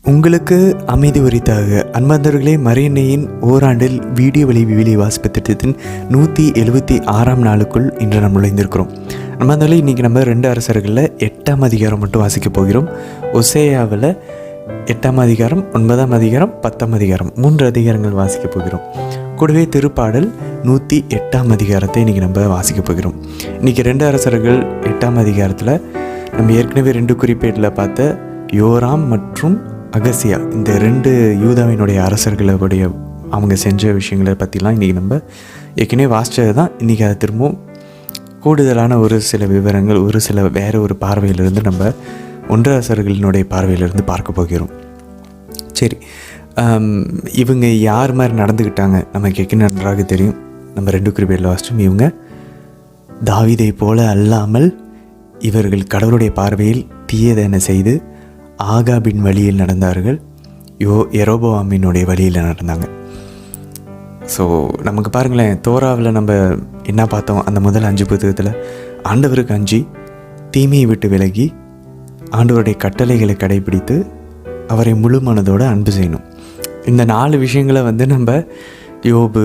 உங்களுக்கு அமைதி உரித்தாக. அன்பார்ந்தவர்களே, மரியன்னையின் ஓராண்டில் வீடியோ வழி விவிலிய வாசிப்பு திட்டத்தின் 176ஆம் நாளுக்குள் இன்று நம்ம நுழைந்திருக்கிறோம். அன்பார்ந்தவர்களே, இன்றைக்கி நம்ம 2 அரசர்களில் 8ஆம் அதிகாரம் மட்டும் வாசிக்க போகிறோம். ஒசேயாவில் 8ஆம் அதிகாரம், 9ஆம் அதிகாரம், 10ஆம் அதிகாரம் 3 அதிகாரங்கள் வாசிக்க போகிறோம். கூடவே திருப்பாடல் 108ஆம் அதிகாரத்தை இன்றைக்கி நம்ம வாசிக்க போகிறோம். இன்றைக்கி 2 அரசர்கள் 8ஆம் அதிகாரத்தில் நம்ம ஏற்கனவே 2 குறிப்பேட்டில் பார்த்த யோராம் மற்றும் அகசியா, இந்த 2 யூதாவினுடைய அரசர்களுடைய அவங்க செஞ்ச விஷயங்களை பற்றிலாம் இன்றைக்கி நம்ம ஏற்கனவே வாசித்தது தான். இன்றைக்கி அதை திரும்பவும் கூடுதலான ஒரு சில விவரங்கள், ஒரு சில வேறு ஒரு பார்வையிலிருந்து நம்ம 1 அரசர்களினுடைய பார்வையிலிருந்து பார்க்க போகிறோம். சரி, இவங்க யார் மாதிரி நடந்துக்கிட்டாங்க நமக்கு ஏற்கனவே நன்றாக தெரியும். நம்ம 2 குறிப்பேட்டில் வாசித்தோம். இவங்க தாவீதை போல அல்லாமல் இவர்கள் கடவுளுடைய பார்வையில் தீயதென செய்து ஆகாபின் வழியில் நடந்தார்கள், யெரொபெயாமினுடைய வழியில் நடந்தாங்க. ஸோ நமக்கு பாருங்களேன், தோராவில் நம்ம என்ன பார்த்தோம்? அந்த முதல் 5 புத்தகத்தில் ஆண்டவருக்கு அஞ்சி தீமையை விட்டு விலகி ஆண்டவருடைய கட்டளைகளை கடைபிடித்து அவரை முழு மனதோடு அன்பு செய்யணும். இந்த 4 விஷயங்களை நம்ம யோபு,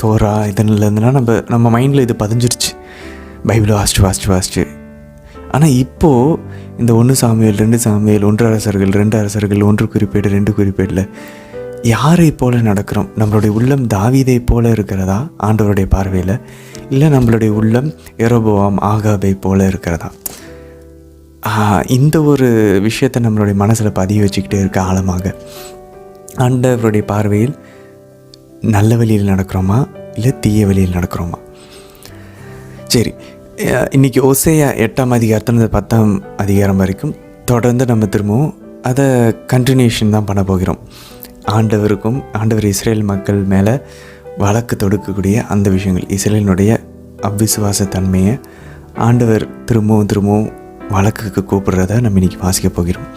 தோரா இதன்லேருந்துலாம் நம்ம மைண்டில் இது பதிஞ்சிருச்சு, பைபிளை வாசிச்சு. ஆனால் இப்போது இந்த 1 சாமுவேல், 2 சாமுவேல், 1 அரசர்கள், 2 அரசர்கள், 1 குறிப்பேடு, 2 குறிப்பேடில் யாரை போல் நடக்கிறோம்? நம்மளுடைய உள்ளம் தாவீதை போல் இருக்கிறதா ஆண்டவருடைய பார்வையில்? இல்லை நம்மளுடைய உள்ளம் யெரொபெயாம், ஆகாபை போல் இருக்கிறதா? இந்த ஒரு விஷயத்தை நம்மளுடைய மனசில் பதிய வச்சுக்கிட்டே இருக்க ஆழமாக. ஆண்டவருடைய பார்வையில் நல்ல வழியில் நடக்கிறோமா இல்லை தீய வழியில் நடக்கிறோமா? சரி, இன்றைக்கி ஒசேயா 8ஆம் அதிகாரத்தில் 10ஆம் அதிகாரம் வரைக்கும் தொடர்ந்து நம்ம திரும்பவும் அதை கண்டினியூஷன் தான் பண்ண போகிறோம். ஆண்டவர் இஸ்ரேல் மக்கள் மேலே வழக்கு தொடுக்கக்கூடிய அந்த விஷயங்கள், இஸ்ரேலினுடைய அவ்விசுவாச தன்மையை ஆண்டவர் திரும்பவும் வழக்குக்கு கூப்பிடுறத நம்ம இன்றைக்கி வாசிக்க போகிறோம்.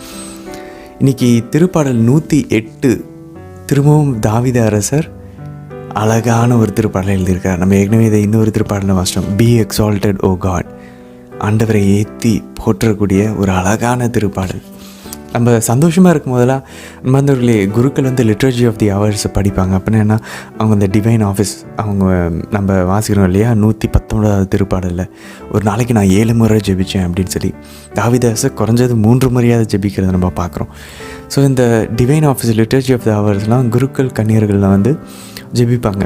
இன்றைக்கி திருப்பாடல் 108 திரும்பவும் தாவீது அரசர் அழகான ஒரு திருப்பாடலை எழுதியிருக்கார். நம்ம ஏற்கனவே இதை இன்னொரு திருப்பாடலை வாசித்தோம். பி எக்ஸால்டட் ஓ காட், ஆண்டவரை ஏற்றி போற்றக்கூடிய ஒரு அழகான திருப்பாடல். நம்ம சந்தோஷமாக இருக்கும் போதெல்லாம் நம்மளே குருக்கள் லிட்ரேச்சர் ஆஃப் தி ஹவர்ஸ் படிப்பாங்க. அப்படின்னா என்ன, அவங்க இந்த டிவைன் ஆஃபீஸ் அவங்க நம்ம வாசிக்கிறோம் இல்லையா, 119ஆவது திருப்பாடலில் ஒரு நாளைக்கு நான் 7 முறை ஜெபித்தேன் அப்படின்னு சொல்லி தாவீது குறைஞ்சது 3 முறையாவது ஜெபிக்கிறத நம்ம பார்க்குறோம். ஸோ இந்த divine office, literature of the ஹவர்ஸ்லாம் குருக்கள் கன்னியர்கள்லாம் ஜெபிப்பாங்க.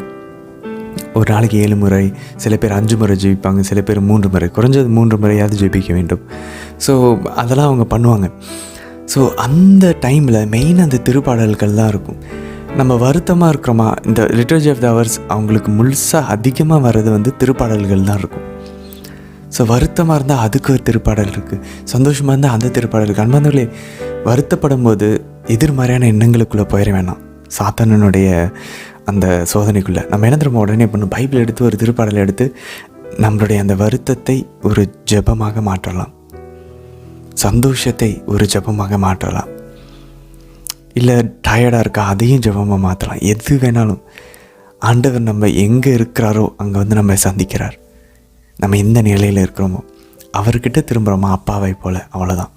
ஒரு நாளைக்கு 7 முறை, சில பேர் 5 முறை ஜெபிப்பாங்க, சில பேர் 3 முறை, குறைஞ்சது 3 முறையாவது ஜெபிக்க வேண்டும். ஸோ அதெல்லாம் அவங்க பண்ணுவாங்க. ஸோ அந்த டைமில் மெயின் அந்த திருப்பாடல்கள் தான் இருக்கும். நம்ம வருத்தமாக இருக்கிறோமா, இந்த லிட்ரேச்சர் ஆஃப் த ஹவர்ஸ் அவங்களுக்கு முழுசாக அதிகமாக வர்றது திருப்பாடல்கள் தான் இருக்கும். ஸோ வருத்தமாக இருந்தால் அதுக்கு ஒரு திருப்பாடல் இருக்குது, சந்தோஷமாக இருந்தால் அந்த திருப்பாடல் இருக்குது. அன்பானவர்களே, வருத்தப்படும் போது எதிர்மறையான எண்ணங்களுக்குள்ளே போயிட வேணாம். சாத்தானுடைய அந்த சோதனைக்குள்ளே நம்ம என்ன திரும்ப உடனே பண்ணணும், பைபிள் எடுத்து ஒரு திருப்பாடலை எடுத்து நம்மளுடைய அந்த வருத்தத்தை ஒரு ஜெபமாக மாற்றலாம், சந்தோஷத்தை ஒரு ஜெபமாக மாற்றலாம், இல்லை டயர்டாக இருக்கா அதையும் ஜெபமாக மாற்றலாம். எது வேணாலும் ஆண்டவர் நம்ம எங்கே இருக்கிறாரோ அங்கே நம்ம சந்திக்கிறார். நம்ம எந்த நிலையில் இருக்கிறோமோ அவர்கிட்ட திரும்புகிறோமா அப்பாவை போல், அவ்வளோதான்.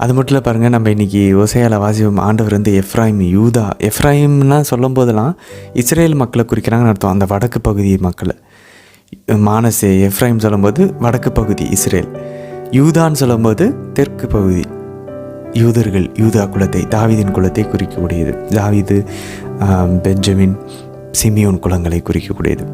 அது மட்டும் இல்லை பாருங்கள், நம்ம இன்றைக்கி ஒசேயாவில் வாசிப்போம். ஆண்டவர் எஃப்ராயிம், யூதா. எஃப்ராயிம்னா சொல்லும் போதெல்லாம் இஸ்ரேல் மக்களை குறிக்கிறாங்கன்னு அர்த்தம், அந்த வடக்கு பகுதி மக்களை. மானசே, எஃப்ராயிம் சொல்லும்போது வடக்கு பகுதி இஸ்ரேல், யூதான்னு சொல்லும்போது தெற்கு பகுதி யூதர்கள், யூதா குலத்தை, தாவீதின் குலத்தை குறிக்கக்கூடியது. தாவீது, பெஞ்சமின், சிமியோன் குலங்களை குறிக்கக்கூடியது.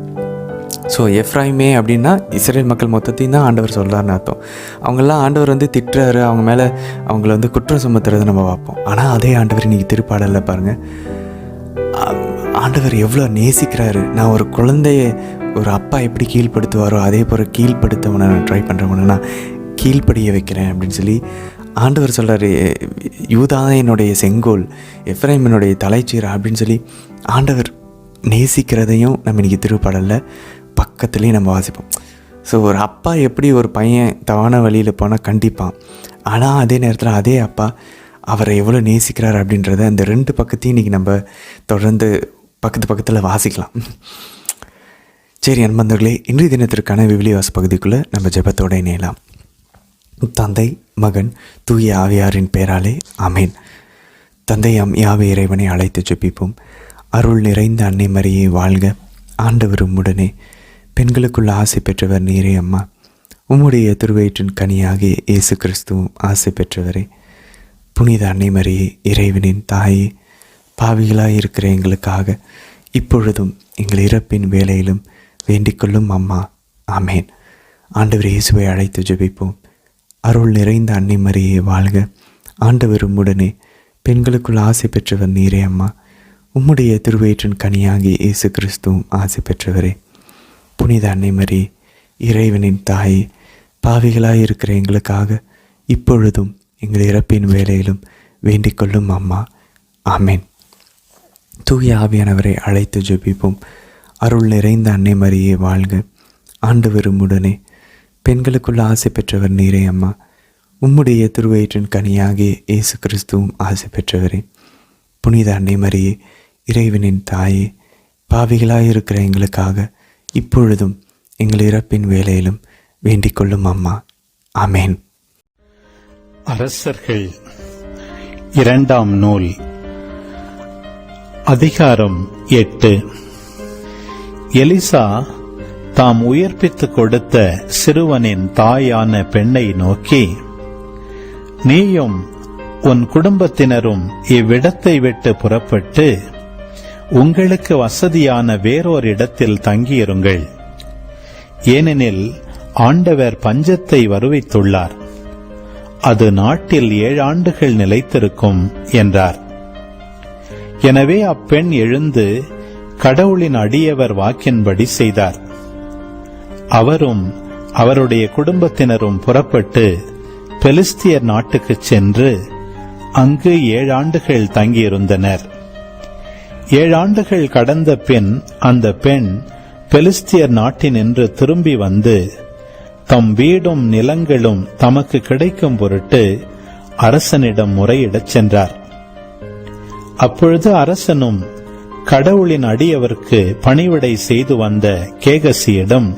ஸோ எஃப்ராயிமே அப்படின்னா இஸ்ரேல் மக்கள் மொத்தத்தையும் தான் ஆண்டவர் சொல்கிறாருன்னு அர்த்தம். அவங்கெல்லாம் ஆண்டவர் திட்டுறாரு, அவங்க மேலே அவங்கள குற்றம் சுமத்துறதை நம்ம பார்ப்போம். ஆனால் அதே ஆண்டவர் இன்றைக்கி திருப்பாடலில் பாருங்கள், ஆண்டவர் எவ்வளோ நேசிக்கிறாரு. நான் ஒரு குழந்தைய ஒரு அப்பா எப்படி கீழ்ப்படுத்துவாரோ அதே போல் கீழ்ப்படுத்தவனை நான் ட்ரை பண்ணுறவனை நான் கீழ்ப்படிய வைக்கிறேன் அப்படின்னு சொல்லி ஆண்டவர் சொல்கிறாரு. யூதா தான் என்னுடைய செங்கோல், எஃப்ராயிம் என்னுடைய தலைச்சீரா அப்படின்னு சொல்லி ஆண்டவர் நேசிக்கிறதையும் நம்ம இன்றைக்கி திருப்பாடலில் பக்கத்துலேயும் நம்ம வாசிப்போம். ஸோ ஒரு அப்பா எப்படி ஒரு பையன் தவறான வழியில் போனால் கண்டிப்பான், ஆனால் அதே நேரத்தில் அதே அப்பா அவரை எவ்வளோ நேசிக்கிறார் அப்படின்றத அந்த 2 பக்கத்தையும் இன்றைக்கி நம்ம தொடர்ந்து பக்கத்தில் வாசிக்கலாம். சரி அன்பந்தர்களே, இன்றைய தினத்திற்கான விவிலிய வாசி பகுதிக்குள்ளே நம்ம ஜெபத்தோடு இணையலாம். தந்தை, மகன், தூய ஆவியாரின் பெயராலே ஆமேன். தந்தையாம் யாவே இறைவனை அழைத்து ஜெபிப்போம். அருள் நிறைந்த அன்னை மரியே வாழ்க, ஆண்டவர் உம்முடனே, பெண்களுக்குள்ள ஆசை பெற்றவர் நீரே அம்மா. உம்முடைய திருவயிற்றின் கனியாகிய இயேசு கிறிஸ்துவும் ஆசை பெற்றவரே. புனித அன்னை மரியே, இறைவனின் தாயே, பாவிகளாயிருக்கிற எங்களுக்காக இப்பொழுதும் எங்கள் இறப்பின் வேளையிலும் வேண்டிக்கொள்ளும் அம்மா. ஆமேன். ஆண்டவர் இயேசுவை அழைத்து ஜெபிப்போம். அருள் நிறைந்த அன்னை மரியே வாழ்க, ஆண்டவர் உம்முடனே, பெண்களுக்குள் ஆசை பெற்றவர் நீரே அம்மா. உம்முடைய திருவயிற்றின் கனியாகி இயேசு கிறிஸ்துவும் ஆசை பெற்றவரே. புனித அன்னை மரியே, இறைவனின் தாயே, பாவிகளாயிருக்கிற எங்களுக்காக இப்பொழுதும் எங்கள் இறப்பின் வேளையிலும் வேண்டிக்கொள்ளும் அம்மா. ஆமேன். தூய ஆவியானவரை அழைத்து ஜெபிப்போம். அருள் நிறைந்த அன்னை மரியே வாழ்க, ஆண்டவர் உம்முடனே, பெண்களுக்குள்ள ஆசை பெற்றவர் நீரே அம்மா. உம்முடைய திருவயிற்றின் கனியாகிய இயேசு கிறிஸ்துவும் ஆசை பெற்றவரே. புனித அன்னை மரியே, இறைவனின் தாயே, பாவிகளாயிருக்கிற எங்களுக்காக இப்பொழுதும் எங்கள் இறப்பின் வேளையிலும் வேண்டிக்கொள்ளும் அம்மா. ஆமேன். அரசர்கள் 2ஆம் நூல், அதிகாரம் 8. எலிசா தாம் உயிர்ப்பித்துக் கொடுத்த சிறுவனின் தாயான பெண்ணை நோக்கி, நீயும் உன் குடும்பத்தினரும் இவ்விடத்தை விட்டு புறப்பட்டு உங்களுக்கு வசதியான வேறொரு இடத்தில் தங்கியிருங்கள். ஏனெனில் ஆண்டவர் பஞ்சத்தை வருவித்துள்ளார். அது நாட்டில் 7 ஆண்டுகள் நிலைத்திருக்கும் என்றார். எனவே அப்பெண் எழுந்து கடவுளின் அடியவர் வாக்கின்படி செய்தார். அவரும் அவருடைய குடும்பத்தினரும் புறப்பட்டு பெலிஸ்தியர் நாட்டுக்குச் சென்று அங்கு 7 ஆண்டுகள் தங்கியிருந்தனர். 7 ஆண்டுகள் கடந்த பின் அந்த பெண் பெலிஸ்தியர் நாட்டினின்று திரும்பி வந்து தம் வீடும் நிலங்களும் தமக்கு கிடைக்கும் பொருட்டு அரசனிடம் முறையிடச் சென்றார். அப்பொழுது அரசனும் கடவுளின் அடியவருக்கு பணிவிடை செய்து வந்த கேகசியிடம்,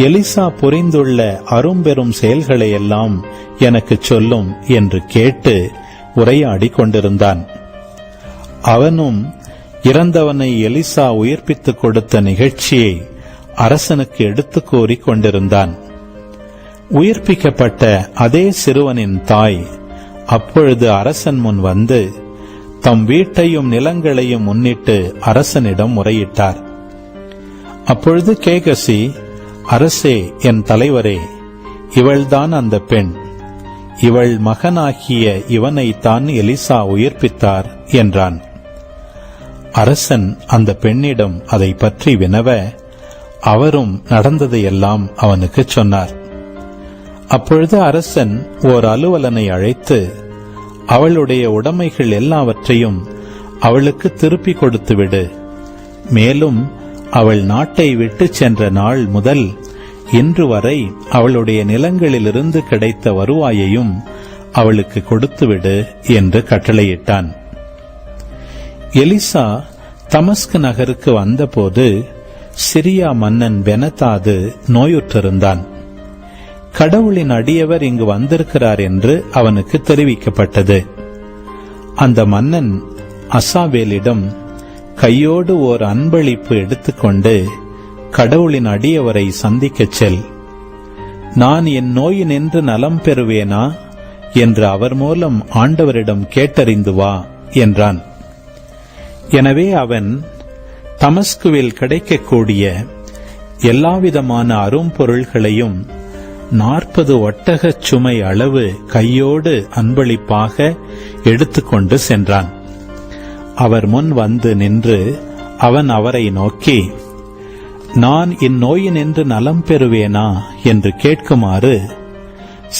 எலிசா புரிந்துள்ள அரும்பெரும் செயல்களையெல்லாம் எனக்கு சொல்லும் என்று கேட்டு உரையாடி கொண்டிருந்தான். அவனும் இறந்தவனை எலிசா உயிர்ப்பித்துக் கொடுத்த நிகழ்ச்சியை அரசனுக்கு எடுத்துக் கூறி கொண்டிருந்தான். உயிர்ப்பிக்கப்பட்ட அதே சிறுவனின் தாய் அப்பொழுது அரசன் முன் வந்து தம் வீட்டையும் நிலங்களையும் முன்னிட்டு அரசனிடம் முறையிட்டார். அப்பொழுது கேகசி, அரசே, என் தலைவரே, இவள்தான் அந்த பெண். இவள் மகனாகிய இவனைத்தான் எலிசா உயிர்ப்பித்தார் என்றான். அரசன் அந்த பெண்ணிடம் அதை பற்றி வினவ அவரும் நடந்ததையெல்லாம் அவனுக்கு சொன்னார். அப்பொழுது அரசன் ஓர் அலுவலனை அழைத்து அவளுடைய உடைமைகள் எல்லாவற்றையும் அவளுக்கு திருப்பி கொடுத்துவிடு. மேலும் அவள் நாட்டை விட்டு சென்ற நாள் முதல் இன்று வரை அவளுடைய நிலங்களிலிருந்து கிடைத்த வருவாயையும் அவளுக்கு கொடுத்துவிடு என்று கட்டளையிட்டான். எலிசா தமஸ்கு நகருக்கு வந்தபோது சிரியா மன்னன் பெனதாது நோயுற்றிருந்தான். கடவுளின் அடியவர் இங்கு வந்திருக்கிறார் என்று அவனுக்கு தெரிவிக்கப்பட்டது. அந்த மன்னன் அசாவேலிடம், கையோடு ஓர் அன்பளிப்பு எடுத்துக்கொண்டு கடவுளின் அடியவரை சந்திக்கச் செல். நான் என் நோயினின்று நலம் பெறுவேனா என்று அவர் மூலம் ஆண்டவரிடம் கேட்டறிந்து வா என்றான். எனவே அவன் தமஸ்குவில் கிடைக்கக்கூடிய எல்லாவிதமான அரும்பொருள்களையும் 40 ஒட்டகச் சுமை அளவு கையோடு அன்பளிப்பாக எடுத்துக்கொண்டு சென்றான். அவர் முன் வந்து நின்று அவன் அவரை நோக்கி, நான் இந்நோயினின்று நலம் பெறுவேனா என்று கேட்குமாறு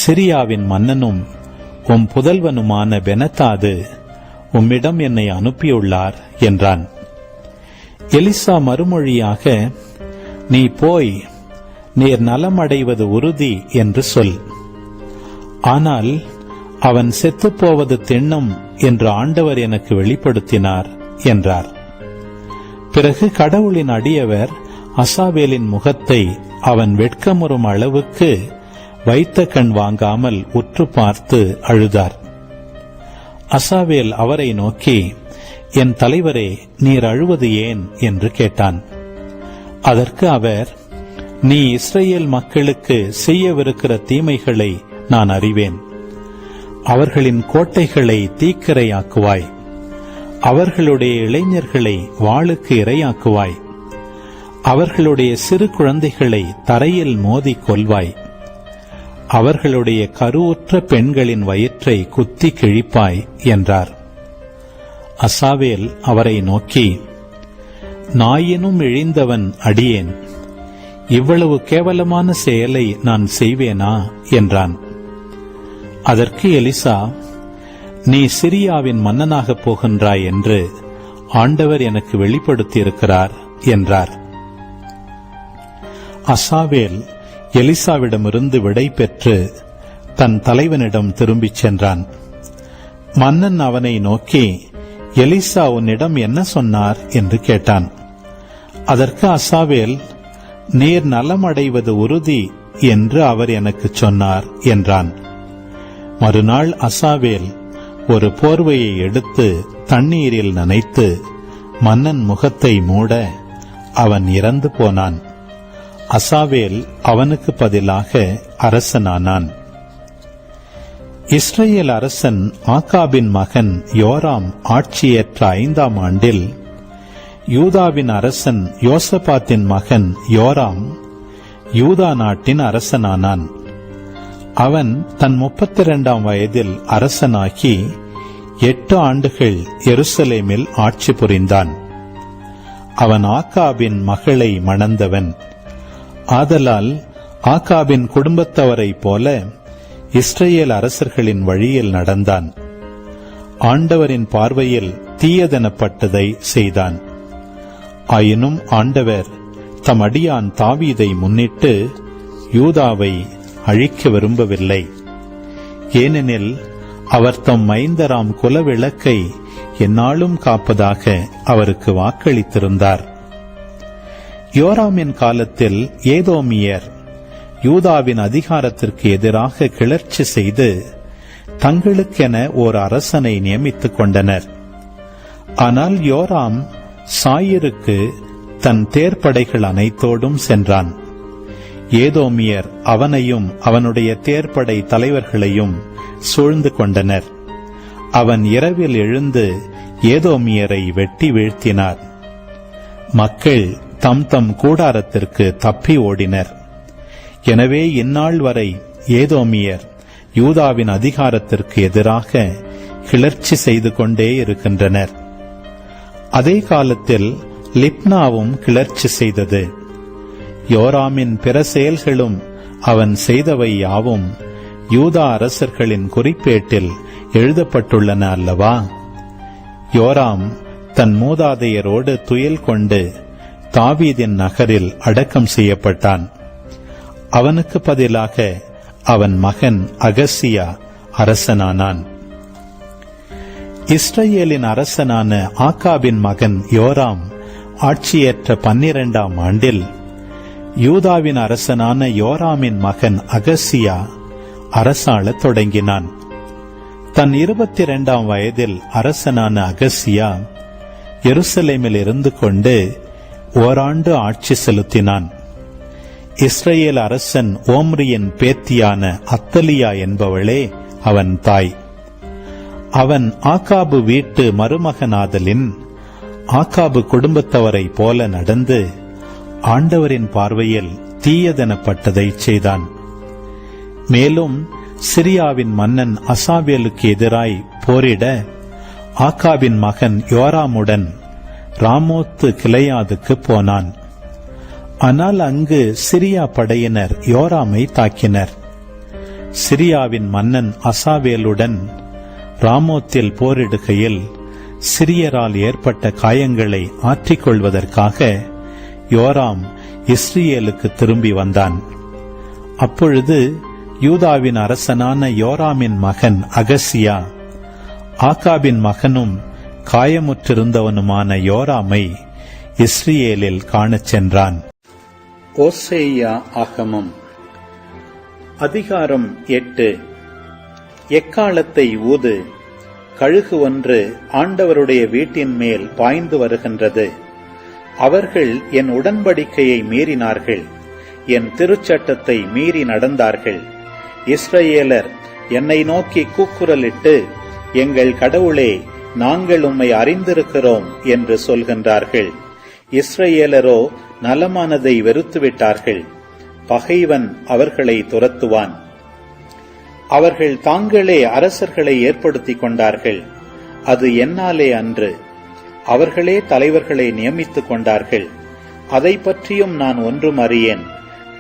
சிரியாவின் மன்னனும் உம் புதல்வனுமான பெனதாது உம்மிடம் என்னை அனுப்பியுள்ளார் என்றான். எலிசா மறுமொழியாக, நீ போய் நீர் நலமடைவது உறுதி என்று சொல். ஆனால் அவன் செத்துப்போவது திண்ணம் என்று ஆண்டவர் எனக்கு வெளிப்படுத்தினார் என்றார். பிறகு கடவுளின் அடியவர் அசாவேலின் முகத்தை அவன் வெட்கமுறும் அளவுக்கு வைத்த கண் வாங்காமல் உற்று பார்த்து அழுதார். அசாவேல் அவரை நோக்கி, என் தலைவரே, நீர் அழுவது ஏன் என்று கேட்டான். அதற்கு அவர், நீ இஸ்ரவேல் மக்களுக்கு செய்யவிருக்கிற தீமைகளை நான் அறிவேன். அவர்களின் கோட்டைகளை தீக்கிரையாக்குவாய், அவர்களுடைய இளைஞர்களை வாளுக்கு இரையாக்குவாய், அவர்களுடைய சிறு குழந்தைகளை தரையில் மோதி கொல்வாய், அவர்களுடைய கருவுற்ற பெண்களின் வயிற்றை குத்தி கிழிப்பாய் என்றார். அசாவேல் அவரை நோக்கி, நாயினும் இழிந்தவன் அடியேன், இவ்வளவு கேவலமான செயலை நான் செய்வேனா என்றான். அதற்கு எலிசா, நீ சிரியாவின் மன்னனாகப் போகின்றாய் என்று ஆண்டவர் எனக்கு வெளிப்படுத்தியிருக்கிறார் என்றார். அசாவேல் எலிசாவிடமிருந்து விடை பெற்று தன் தலைவனிடம் திரும்பிச் சென்றான். மன்னன் அவனை நோக்கி, எலிசா உன்னிடம் என்ன சொன்னார் என்று கேட்டான். அதற்கு அசாவேல், நீர் நலமடைவது உறுதி என்று அவர் எனக்கு சொன்னார் என்றான். மறுநாள் அசாவேல் ஒரு போர்வையை எடுத்து தண்ணீரில் நனைத்து மன்னன் முகத்தை மூட அவன் இறந்து போனான். அசாவேல் அவனுக்கு பதிலாக அரசனானான். இஸ்ரேல் அரசன் ஆகாபின் மகன் யோராம் ஆட்சியேற்ற 5ஆம் ஆண்டில் யூதாவின் அரசன் யோசபாத்தின் மகன் யோராம் யூதா நாட்டின் அரசனானான். அவன் தன் 32ஆம் வயதில் அரசனாகி 8 ஆண்டுகள் எருசலேமில் ஆட்சி புரிந்தான். அவன் ஆகாபின் மகளை மணந்தவன். ஆதலால் ஆகாபின் குடும்பத்தவரைப் போல இஸ்ரேல் அரசர்களின் வழியில் நடந்தான். ஆண்டவரின் பார்வையில் தீயதெனப்பட்டதை செய்தான். ஆயினும் ஆண்டவர் தம் அடியான் தாவீதை முன்னிட்டு யூதாவை அழிக்க விரும்பவில்லை. ஏனெனில் அவர் தம் மைந்தராம் குலவிளக்கை எந்நாளும் காப்பதாக அவருக்கு வாக்களித்திருந்தார். யோராமின் காலத்தில் ஏதோமியர் யூதாவின் அதிகாரத்திற்கு எதிராக கிளர்ச்சி செய்து தங்களுக்கென ஓர் அரசனை நியமித்துக் கொண்டனர். ஆனால் யோராம் சாயிருக்கு தன் தேர்ப்படைகள் அனைத்தோடும் சென்றான். ஏதோமியர் அவனையும் அவனுடைய தேர்ப்படை தலைவர்களையும் சூழ்ந்து கொண்டனர். அவன் இரவில் எழுந்து ஏதோமியரை வெட்டி வீழ்த்தினார். மக்கள் தம் தம் கூடாரத்திற்கு தப்பி ஓடினர். எனவே இந்நாள் வரை ஏதோமியர் யூதாவின் அதிகாரத்திற்கு எதிராக கிளர்ச்சி செய்து கொண்டே இருக்கின்றனர். அதே காலத்தில் லிப்னாவும் கிளர்ச்சி செய்தது. யோராமின் பிற செயல்களும் அவன் செய்தவை யாவும் யூதா அரசர்களின் குறிப்பேட்டில் எழுதப்பட்டுள்ளன அல்லவா? யோராம் தன் மூதாதையரோடு துயில் கொண்டு தாவீதின் நகரில் அடக்கம் செய்யப்பட்டான். அவனுக்கு பதிலாக அவன் மகன் அகசியா அரசனானான். இஸ்ரேலின் அரசனான ஆகாபின் மகன் யோராம் ஆட்சியேற்ற 12ஆம் ஆண்டில் யூதாவின் அரசனான யோராமின் மகன் அகசியா அரசாளத் தொடங்கினான். தன் 22ஆம் வயதில் அரசனான அகசியா எருசலேமில் இருந்து கொண்டு ஓராண்டு ஆட்சி செலுத்தினான். இஸ்ரேல் அரசன் ஓம்ரியின் பேத்தியான அத்தலியா என்பவளே அவன் தாய். அவன் ஆகாபு வீட்டு மருமகனாதலின் ஆகாபு குடும்பத்தவரை போல நடந்து ஆண்டவரின் பார்வையில் தீயதெனப்பட்டதை செய்தான். மேலும் சிரியாவின் மன்னன் அசாவேலுக்கு எதிராய் போரிட ஆகாபின் மகன் யோராமுடன் ராமோத்து கிளையாதுக்கு போனான். ஆனால் அங்கு சிரியா படையினர் யோராமை தாக்கினர். சிரியாவின் மன்னன் அசாவேலுடன் ராமோத்தில் போரிடுகையில் சிரியரால் ஏற்பட்ட காயங்களை ஆற்றிக்கொள்வதற்காக யோராம் இஸ்ரேலுக்கு திரும்பி வந்தான். அப்பொழுது யூதாவின் அரசனான யோராமின் மகன் அகசியா ஆகாபின் மகனும் காயமுற்றிருந்தவனுமான யோராமை இஸ்ரேலில் காணச் சென்றான். ஓசேயா ஆகமம் அதிகாரம் 8. எக்காலத்தை ஊது. கழுகு ஒன்று ஆண்டவருடைய வீட்டின் மேல் பாய்ந்து வருகின்றது. அவர்கள் என் உடன்படிக்கையை மீறினார்கள், என் திருச்சட்டத்தை மீறி நடந்தார்கள். இஸ்ரவேலர் என்னை நோக்கி கூக்குரலிட்டு, எங்கள் கடவுளே, நாங்கள் உம்மை அறிந்திருக்கிறோம் என்று சொல்கின்றார்கள். இஸ்ரவேலரோ நலமானதை வெறுத்துவிட்டார்கள். பகைவன் அவர்களை துரத்துவான். அவர்கள் தாங்களே அரசர்களை ஏற்படுத்திக் கொண்டார்கள். அது என்னாலே அன்று. அவர்களே தலைவர்களை நியமித்துக் கொண்டார்கள். அதை பற்றியும் நான் ஒன்றும் அறியேன்.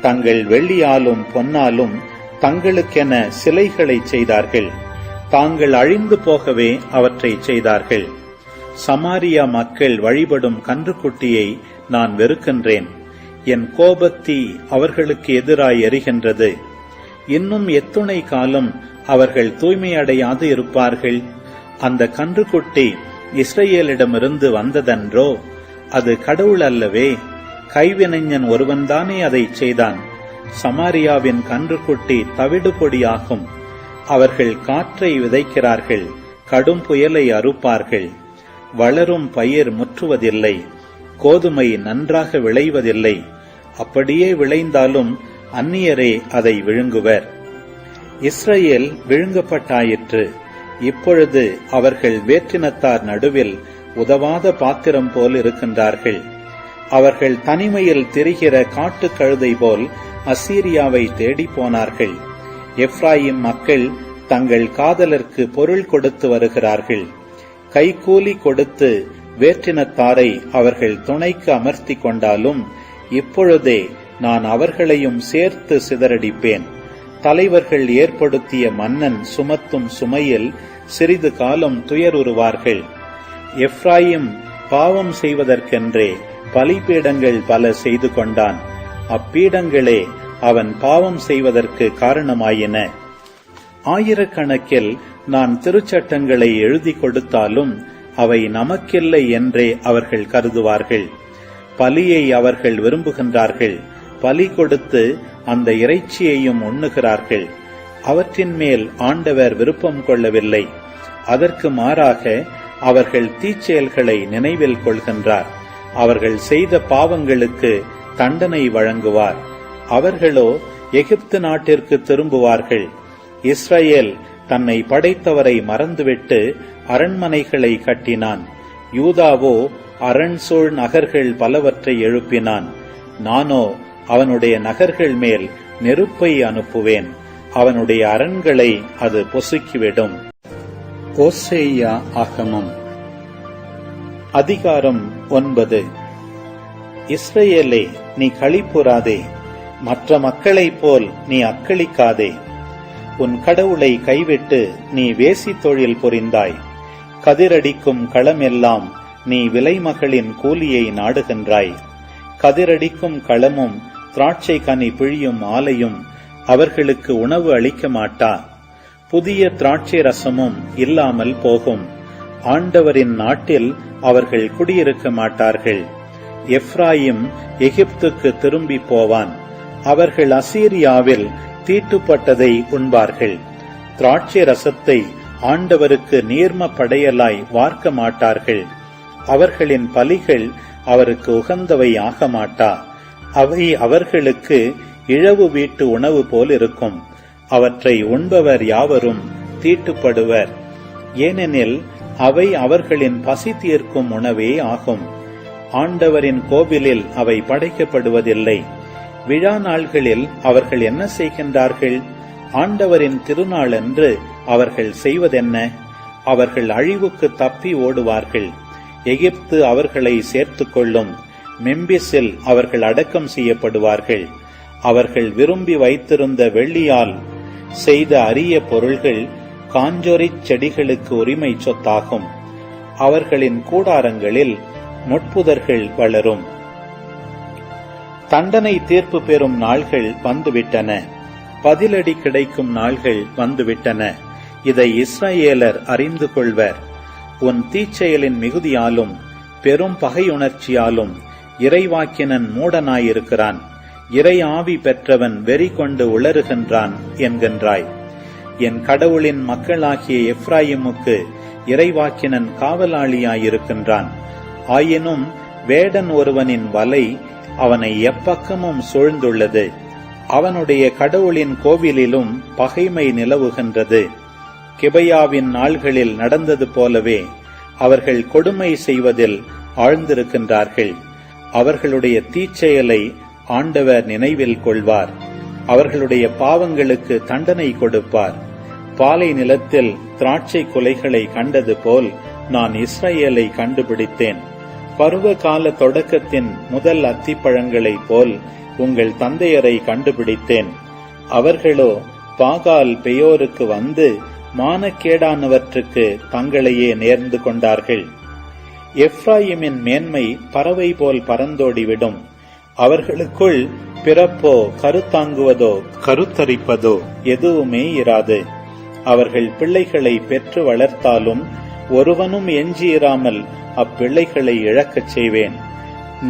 தங்கள் வெள்ளியாலும் பொன்னாலும் தங்களுக்கென சிலைகளை செய்தார்கள். தாங்கள் அழிந்து போகவே அவற்றை செய்தார்கள். சமாரியா மக்கள் வழிபடும் கன்றுக்குட்டியை நான் வெறுக்கின்றேன். என் கோபத்தீ அவர்களுக்கு எதிராய் எரிகின்றது. இன்னும் எத்துணை காலம் அவர்கள் தூய்மையடையாது இருப்பார்கள்? அந்த கன்றுக்குட்டி இஸ்ரவேலிடமிருந்து வந்ததன்றோ? அது கடவுள் அல்லவே. கைவினைஞன் ஒருவன்தானே அதை செய்தான். சமாரியாவின் கன்றுக்குட்டி தவிடு பொடியாகும். அவர்கள் காற்றை விதைக்கிறார்கள், கடும் புயலை அறுப்பார்கள். வளரும் பயிர் முற்றுவதில்லை, கோதுமை நன்றாக விளைவதில்லை. அப்படியே விளைந்தாலும் அந்நியரே அதை விழுங்குவர். இஸ்ரவேல் விழுங்கப்பட்டாயிற்று. இப்பொழுது அவர்கள் வேற்றினத்தார் நடுவில் உதவாத பாத்திரம் போல் இருக்கின்றார்கள். அவர்கள் தனிமையில் திரிகிற காட்டு கழுதை போல் அசீரியாவை தேடி போனார்கள். எப்ராயிம் மக்கள் தங்கள் காதலருக்கு பொருள் கொடுத்து வருகிறார்கள். கைகூலி கொடுத்து வேற்றினத்தாரை அவர்கள் துணைக்கு அமர்த்தி கொண்டாலும் இப்பொழுதே நான் அவர்களையும் சேர்த்து சிதறடிப்பேன். தலைவர்கள் ஏற்படுத்திய மன்னன் சுமத்தும் சுமையில் சிறிது காலம் துயருறுவார்கள். எப்ராயிம் பாவம் செய்வதற்கென்றே பலிபீடங்கள் பல செய்து கொண்டான். அப்பீடங்களே அவன் பாவம் செய்வதற்கு காரணமாயின. ஆயிரக்கணக்கில் நான் திருச்சட்டங்களை எழுதி கொடுத்தாலும் அவை நமக்கில்லை என்றே அவர்கள் கருதுவார்கள். பலியை அவர்கள் விரும்புகின்றார்கள். பலி கொடுத்து அந்த இறைச்சியையும் உண்ணுகிறார்கள். அவற்றின் மேல் ஆண்டவர் விருப்பம் கொள்ளவில்லை. அதற்கு மாறாக அவர்கள் தீச்செயல்களை நினைவில் கொள்கின்றார். அவர்கள் செய்த பாவங்களுக்கு தண்டனை வழங்குவார். அவர்களோ எகிப்து நாட்டிற்கு திரும்புவார்கள். இஸ்ரவேல் தன்னை படைத்தவரை மறந்துவிட்டு அரண்மனைகளை கட்டினான். யூதாவோ அரண்சூழ் நகர்கள் பலவற்றை எழுப்பினான். நானோ அவனுடைய நகர்கள் மேல் நெருப்பை அனுப்புவேன். அவனுடைய அரண்களை அது பொசுக்கிவிடும். ஓசேயா ஆகமம் அதிகாரம் 9. இஸ்ரவேலே, நீ களிப்புறாதே, மற்ற மக்களைப் போல் நீ அக்களிக்காதே. உன் கடவுளை கைவிட்டு நீ வேசி தொழில் புரிந்தாய். கதிரடிக்கும் களமெல்லாம் நீ விலைமகளின் கூலியை நாடுகின்றாய். கதிரடிக்கும் களமும் திராட்சை கனி பிழியும் ஆலையும் அவர்களுக்கு உணவு அளிக்க மாட்டா. புதிய திராட்சை ரசமும் இல்லாமல் போகும். ஆண்டவரின் நாட்டில் அவர்கள் குடியிருக்க மாட்டார்கள். எப்ராயிம் எகிப்துக்கு திரும்பி போவான். அவர்கள் அசீரியாவில் தீட்டுப்பட்டதை உண்பார்கள். திராட்சை ரசத்தை ஆண்டவருக்கு நீர்ம படையலாய் வார்க்க மாட்டார்கள். அவர்களின் பலிகள் அவருக்கு உகந்தவை ஆக மாட்டா. அவை அவர்களுக்கு இழவு வீட்டு உணவு போல் இருக்கும். அவற்றை உண்பவர் யாவரும் தீட்டுப்படுவர். ஏனெனில் அவை அவர்களின் பசி தீர்க்கும் உணவே ஆகும். ஆண்டவரின் கோவிலில் அவை படைக்கப்படுவதில்லை. விழா நாள்களில் அவர்கள் என்ன செய்கின்றார்கள்? ஆண்டவரின் திருநாளன்று அவர்கள் செய்வதென்ன? அவர்கள் அழிவுக்கு தப்பி ஓடுவார்கள். எகிப்து அவர்களை சேர்த்துக் கொள்ளும். மெம்பிஸில் அவர்கள் அடக்கம் செய்யப்படுவார்கள். அவர்கள் விரும்பி வைத்திருந்த வெள்ளியால் செய்த அரிய பொருள்கள் காஞ்சொரிச் செடிகளுக்கு உரிமை சொத்தாகும். அவர்களின் கூடாரங்களில் முட்புதர்கள் வளரும். தண்டனை தீர்ப்பு பெறும் நாள்கள் வந்துவிட்டன. பதிலடி கிடைக்கும் நாள்கள் வந்துவிட்டன. இதை இஸ்ரவேலர் அறிந்து கொள்வர். உன் தீச்செயலின் மிகுதியாலும் பெரும் பகையுணர்ச்சியாலும் இறைவாக்கினன் மூடனாயிருக்கிறான். இறை ஆவி பெற்றவன் வெறி கொண்டு உளறுகின்றான் என்கின்றாய். என் கடவுளின் மக்களாகிய எப்ராயிமுக்கு இறைவாக்கினன் காவலாளியாயிருக்கின்றான். ஆயினும் வேடன் ஒருவனின் வலை அவனை எப்பக்கமும் சூழ்ந்துள்ளது. அவனுடைய கடவுளின் கோவிலிலும் பகைமை நிலவுகின்றது. கிபையாவின் நாள்களில் நடந்தது போலவே அவர்கள் கொடுமை செய்வதில் ஆழ்ந்திருக்கின்றார்கள். அவர்களுடைய தீச்செயலை ஆண்டவர் நினைவில் கொள்வார். அவர்களுடைய பாவங்களுக்கு தண்டனை கொடுப்பார். பாலை நிலத்தில் திராட்சை குலைகளை கண்டது போல் நான் இஸ்ரவேலை கண்டுபிடித்தேன். பருவகால தொடக்கத்தின் முதல் அத்திப்பழங்களைப் போல் உங்கள் தந்தையரை கண்டுபிடித்தேன். அவர்களோ பாகால் பெயோருக்கு வந்து மானக்கேடானவற்றுக்கு தங்களையே நேர்ந்து கொண்டார்கள். எப்ராயிமின் மேன்மை பறவை போல் பறந்தோடிவிடும். அவர்களுக்குள் பிறப்போ கருத்தாங்குவதோ கருத்தரிப்பதோ எதுவுமே இராது. அவர்கள் பிள்ளைகளை பெற்று வளர்த்தாலும் ஒருவனும் எஞ்சியிராமல் அப்பிள்ளைகளை இழக்கச் செய்வேன்.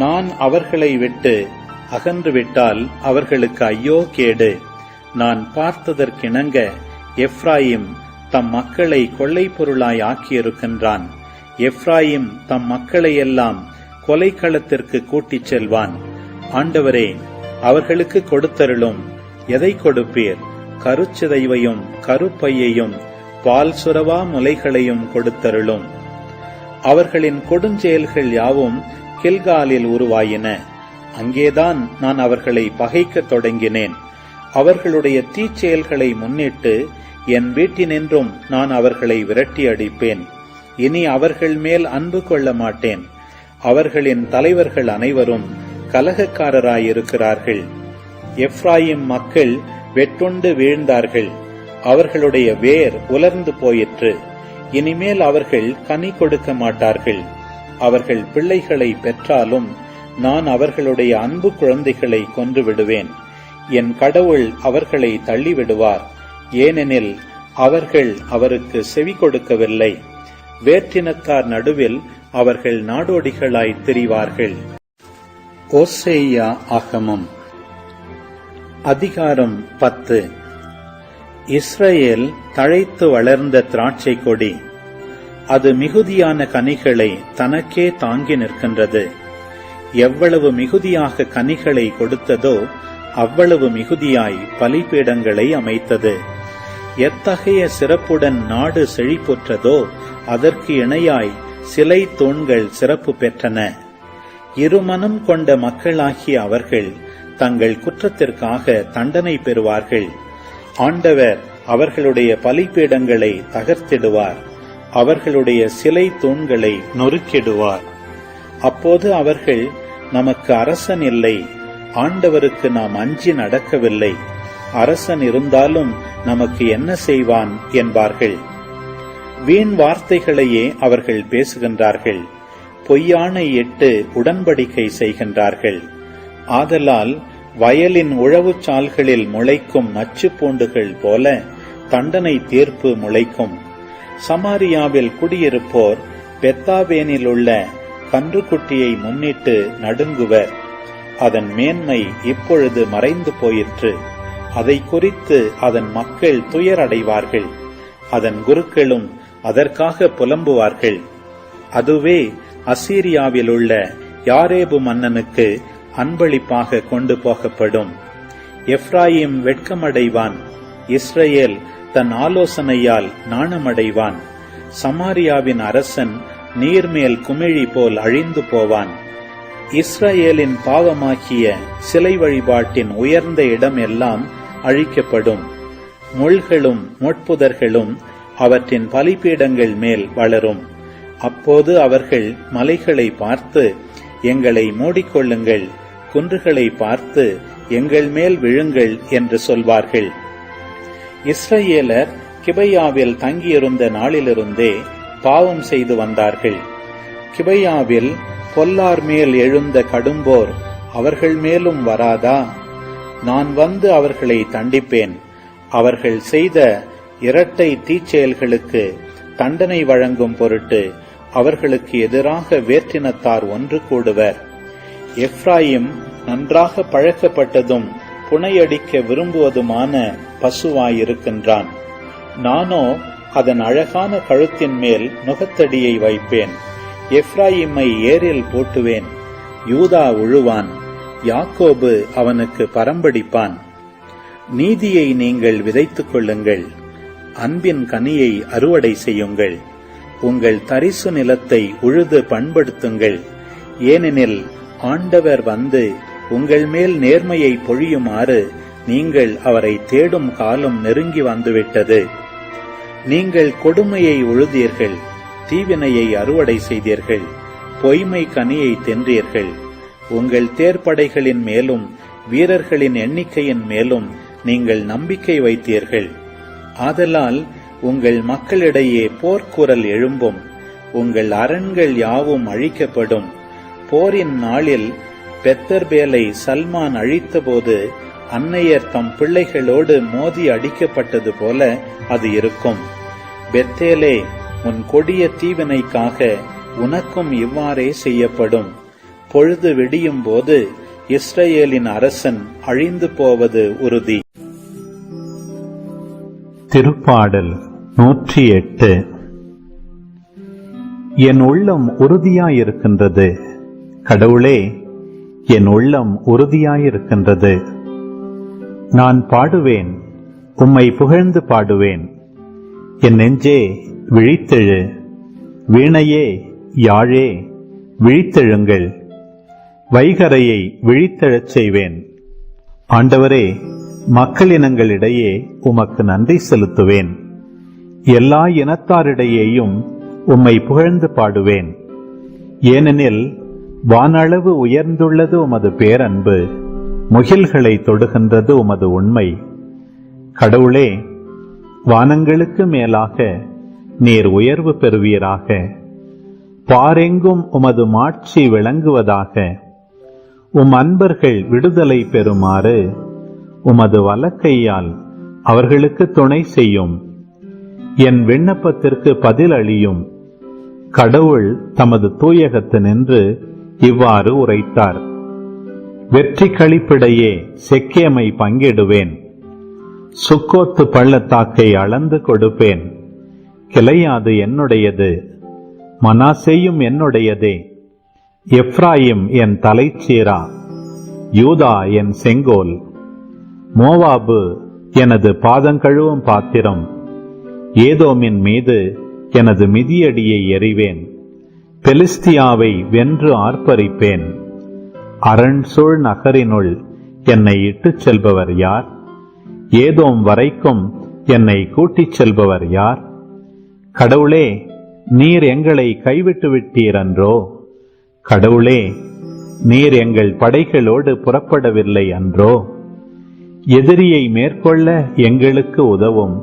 நான் அவர்களை விட்டு அகன்றுவிட்டால் அவர்களுக்கு ஐயோ கேடு. நான் பார்த்ததற்கிணங்க எப்ராயிம் தம் மக்களை கொள்ளை பொருளாய் ஆக்கியிருக்கின்றான். எப்ராயிம் தம் மக்களையெல்லாம் கொலைக்களத்திற்கு கூட்டிச் செல்வான். ஆண்டவரே, அவர்களுக்கு கொடுத்தருளும். எதை கொடுப்பீர்? கருச்சிதைவையும் கருப்பையையும் பால் சுரவா முலைகளையும் கொடுத்தருளும். அவர்களின் கொடுஞ்செயல்கள் யாவும் கில்காலில் உருவாயின. அங்கேதான் நான் அவர்களை பகைக்கத் தொடங்கினேன். அவர்களுடைய தீச்செயல்களை முன்னிட்டு என் வீட்டினின்றும் நான் அவர்களை விரட்டி அடிப்பேன். இனி அவர்கள் மேல் அன்பு கொள்ள மாட்டேன். அவர்களின் தலைவர்கள் அனைவரும் கலகக்காரராயிருக்கிறார்கள். எப்ராயிம் மக்கள் வெட்டுண்டு வீழ்ந்தார்கள். அவர்களுடைய வேர் உலர்ந்து போயிற்று. இனிமேல் அவர்கள் கனி கொடுக்க மாட்டார்கள். அவர்கள் பிள்ளைகளை பெற்றாலும் நான் அவர்களுடைய அன்பு குழந்தைகளை கொன்று விடுவேன். என் கடவுள் அவர்களை தள்ளிவிடுவார். ஏனெனில் அவர்கள் அவருக்கு செவி கொடுக்கவில்லை. வேற்றினத்தார் நடுவில் அவர்கள் நாடோடிகளாய் திரிவார்கள். ஓசேயா ஆகமம் அதிகாரம் 10. இஸ்ரவேல் தழைத்து வளர்ந்த திராட்சை கொடி. அது மிகுதியான கனிகளை தனக்கே தாங்கி நிற்கின்றது. எவ்வளவு மிகுதியாக கனிகளை கொடுத்ததோ அவ்வளவு மிகுதியாய் பலிபீடங்களை அமைத்தது. எத்தகைய சிறப்புடன் நாடு செழிப்புற்றதோ அதற்கு இணையாய் சிலை தூண்கள் சிறப்பு பெற்றன. இருமனம் கொண்ட மக்களாகிய அவர்கள் தங்கள் குற்றத்திற்காக தண்டனை பெறுவார்கள். ஆண்டவர் அவர்களுடைய பலிபீடங்களை தகர்த்திடுவார். அவர்களுடைய சிலை தூண்களை நொறுக்கிடுவார். அப்போது அவர்கள், நமக்கு அரசன் இல்லை, ஆண்டவருக்கு நாம் அஞ்சி நடக்கவில்லை, அரசன் இருந்தாலும் நமக்கு என்ன செய்வான் என்பார்கள். வீண் வார்த்தைகளையே அவர்கள் பேசுகின்றார்கள். பொய்யானை இட்டு உடன்படிக்கை செய்கின்றார்கள். ஆதலால் வயலின் உழவுச்சால்களில் முளைக்கும் நச்சு பூண்டுகள் போல தண்டனை தீர்ப்பு முளைக்கும். சமாரியாவில் குடியிருப்போர் பெத்தாவேனில் உள்ள கன்றுக்குட்டியை முன்னிட்டு நடுங்குவர். அதன் மேன்மை இப்பொழுது மறைந்து போயிற்று. அதை குறித்து அதன் மக்கள் துயரடைவார்கள். அதன் குருக்களும் அதற்காக புலம்புவார்கள். அதுவே அசீரியாவில் உள்ள யாரேபு மன்னனுக்கு அன்பளிப்பாக கொண்டு போகப்படும். எப்ராயிம் வெட்கமடைவான். இஸ்ரவேல் தன் ஆலோசனையால் நாணமடைவான். சமாரியாவின் அரசன் நீர்மேல் குமிழி போல் அழிந்து போவான். இஸ்ரவேலின் பாவமாகிய சிலை வழிபாட்டின் உயர்ந்த இடம் எல்லாம் அழிக்கப்படும். முள்களும் முட்புதர்களும் அவற்றின் பலிபீடங்கள் மேல் வளரும். அப்போது அவர்கள் மலைகளை பார்த்து, எங்களை மூடிக்கொள்ளுங்கள், குன்றுகளை பார்த்து எங்கள் மேல் விழுங்கள் என்று சொல்வார்கள். இஸ்ரவேலர் கிபையாவில் தங்கியிருந்த நாளிலிருந்தே பாவம் செய்து வந்தார்கள். கிபையாவில் பொல்லார் மேல் எழுந்த கடும்போர் அவர்கள் மேலும் வராதா? நான் வந்து அவர்களை தண்டிப்பேன். அவர்கள் செய்த இரட்டை தீச்செயல்களுக்கு தண்டனை வழங்கும் பொருட்டு அவர்களுக்கு எதிராக வேற்றினத்தார் ஒன்று கூடுவர். எப்ராயிம் நன்றாக பழக்கப்பட்டதும் புனையடிக்க விரும்புவதுமான பசுவாயிருக்கின்றான். நானோ அதன் அழகான கழுத்தின் மேல் நுகத்தடியை வைப்பேன். எப்ராயிமை ஏரில் போட்டுவேன். யூதா உழுவான், யாக்கோபு அவனுக்கு பரம்படிப்பான். நீதியை நீங்கள் விதைத்துக் கொள்ளுங்கள், அன்பின் கனியை அறுவடை செய்யுங்கள். உங்கள் தரிசு நிலத்தை உழுது பண்படுத்துங்கள். ஏனெனில் ஆண்டவர் வந்து உங்கள் மேல் நேர்மையை பொழியுமாறு நீங்கள் அவரை தேடும் காலம் நெருங்கி வந்துவிட்டது. நீங்கள் கொடுமையை உழுதீர்கள், தீவினையை அறுவடை செய்தீர்கள், பொய்மை கனியை தின்றீர்கள். உங்கள் தேர்ப்படைகளின் மேலும் வீரர்களின் எண்ணிக்கையின் மேலும் நீங்கள் நம்பிக்கை வைத்தீர்கள். ஆதலால் உங்கள் மக்களிடையே போர்க்குரல் எழும்பும், உங்கள் அரண்கள் யாவும் அழிக்கப்படும். போரின் நாளில் பெத்தர்பேலை சல்மான் அழித்தபோது அன்னையர் தம் பிள்ளைகளோடு மோதி அடிக்கப்பட்டது போல அது இருக்கும். பெத்தேலே, உன் கொடிய தீவினைக்காக உனக்கும் இவ்வாறே செய்யப்படும். பொழுது விடியும் போது இஸ்ரவேலின் அரசன் அழிந்து போவது உறுதி. திருப்பாடல் 108. என் உள்ளம் உறுதியாயிருக்கின்றது. கடவுளே, என் உள்ளம் உறுதியாயிருக்கின்றது. நான் பாடுவேன், உம்மை புகழ்ந்து பாடுவேன். என் நெஞ்சே விழித்தெழு, வீணையே யாழே விழித்தெழுங்கள். வைகரையை விழித்தெழச் செய்வேன். ஆண்டவரே, மக்களினங்களிடையே உமக்கு நன்றி செலுத்துவேன். எல்லா இனத்தாரிடையேயும் உம்மை புகழ்ந்து பாடுவேன். ஏனெனில் வானளவு உயர்ந்துள்ளது உமது பேரன்பு, முகில்களை தொடுகின்றது உமது உண்மை. கடவுளே, வானங்களுக்கு மேலாக நீர் உயர்வு பெறுவீராக. பாரெங்கும் உமது மாட்சி விளங்குவதாக. உம் அன்பர்கள் விடுதலை பெறுமாறு உமது வலக்கையால் அவர்களுக்கு துணை செய்யும். என் விண்ணப்பத்திற்கு பதில் அளியும். கடவுள் தமது தூயகத்து நின்று இவ்வாறு உரைத்தார். வெற்றி களிப்பிடையே செக்கேமை பங்கிடுவேன். சுக்கோத்து பள்ளத்தாக்கை அளந்து கொடுப்பேன். கிளையாது என்னுடையது, மனாசேயும் என்னுடையதே. எப்ராயிம் என் தலைச்சீரா, யூதா என் செங்கோல். மோவாபு எனது பாதங்கழுவும் பாத்திரம். ஏதோமின் மீது எனது மிதியடியை எறிவேன். பெலிஸ்தியாவை வென்று ஆர்ப்பரிப்பேன். அரண்சூழ் நகரினுள் என்னை இட்டுச் செல்பவர் யார்? ஏதோம் வரைக்கும் என்னை கூட்டிச் செல்பவர் யார்? கடவுளே, நீர் எங்களை கைவிட்டு விட்டீரன்றோ? கடவுளே, நீர் எங்கள் படைகளோடு புறப்படவில்லை அன்றோ? எதிரியை மேற்கொள்ள எங்களுக்கு உதவும்.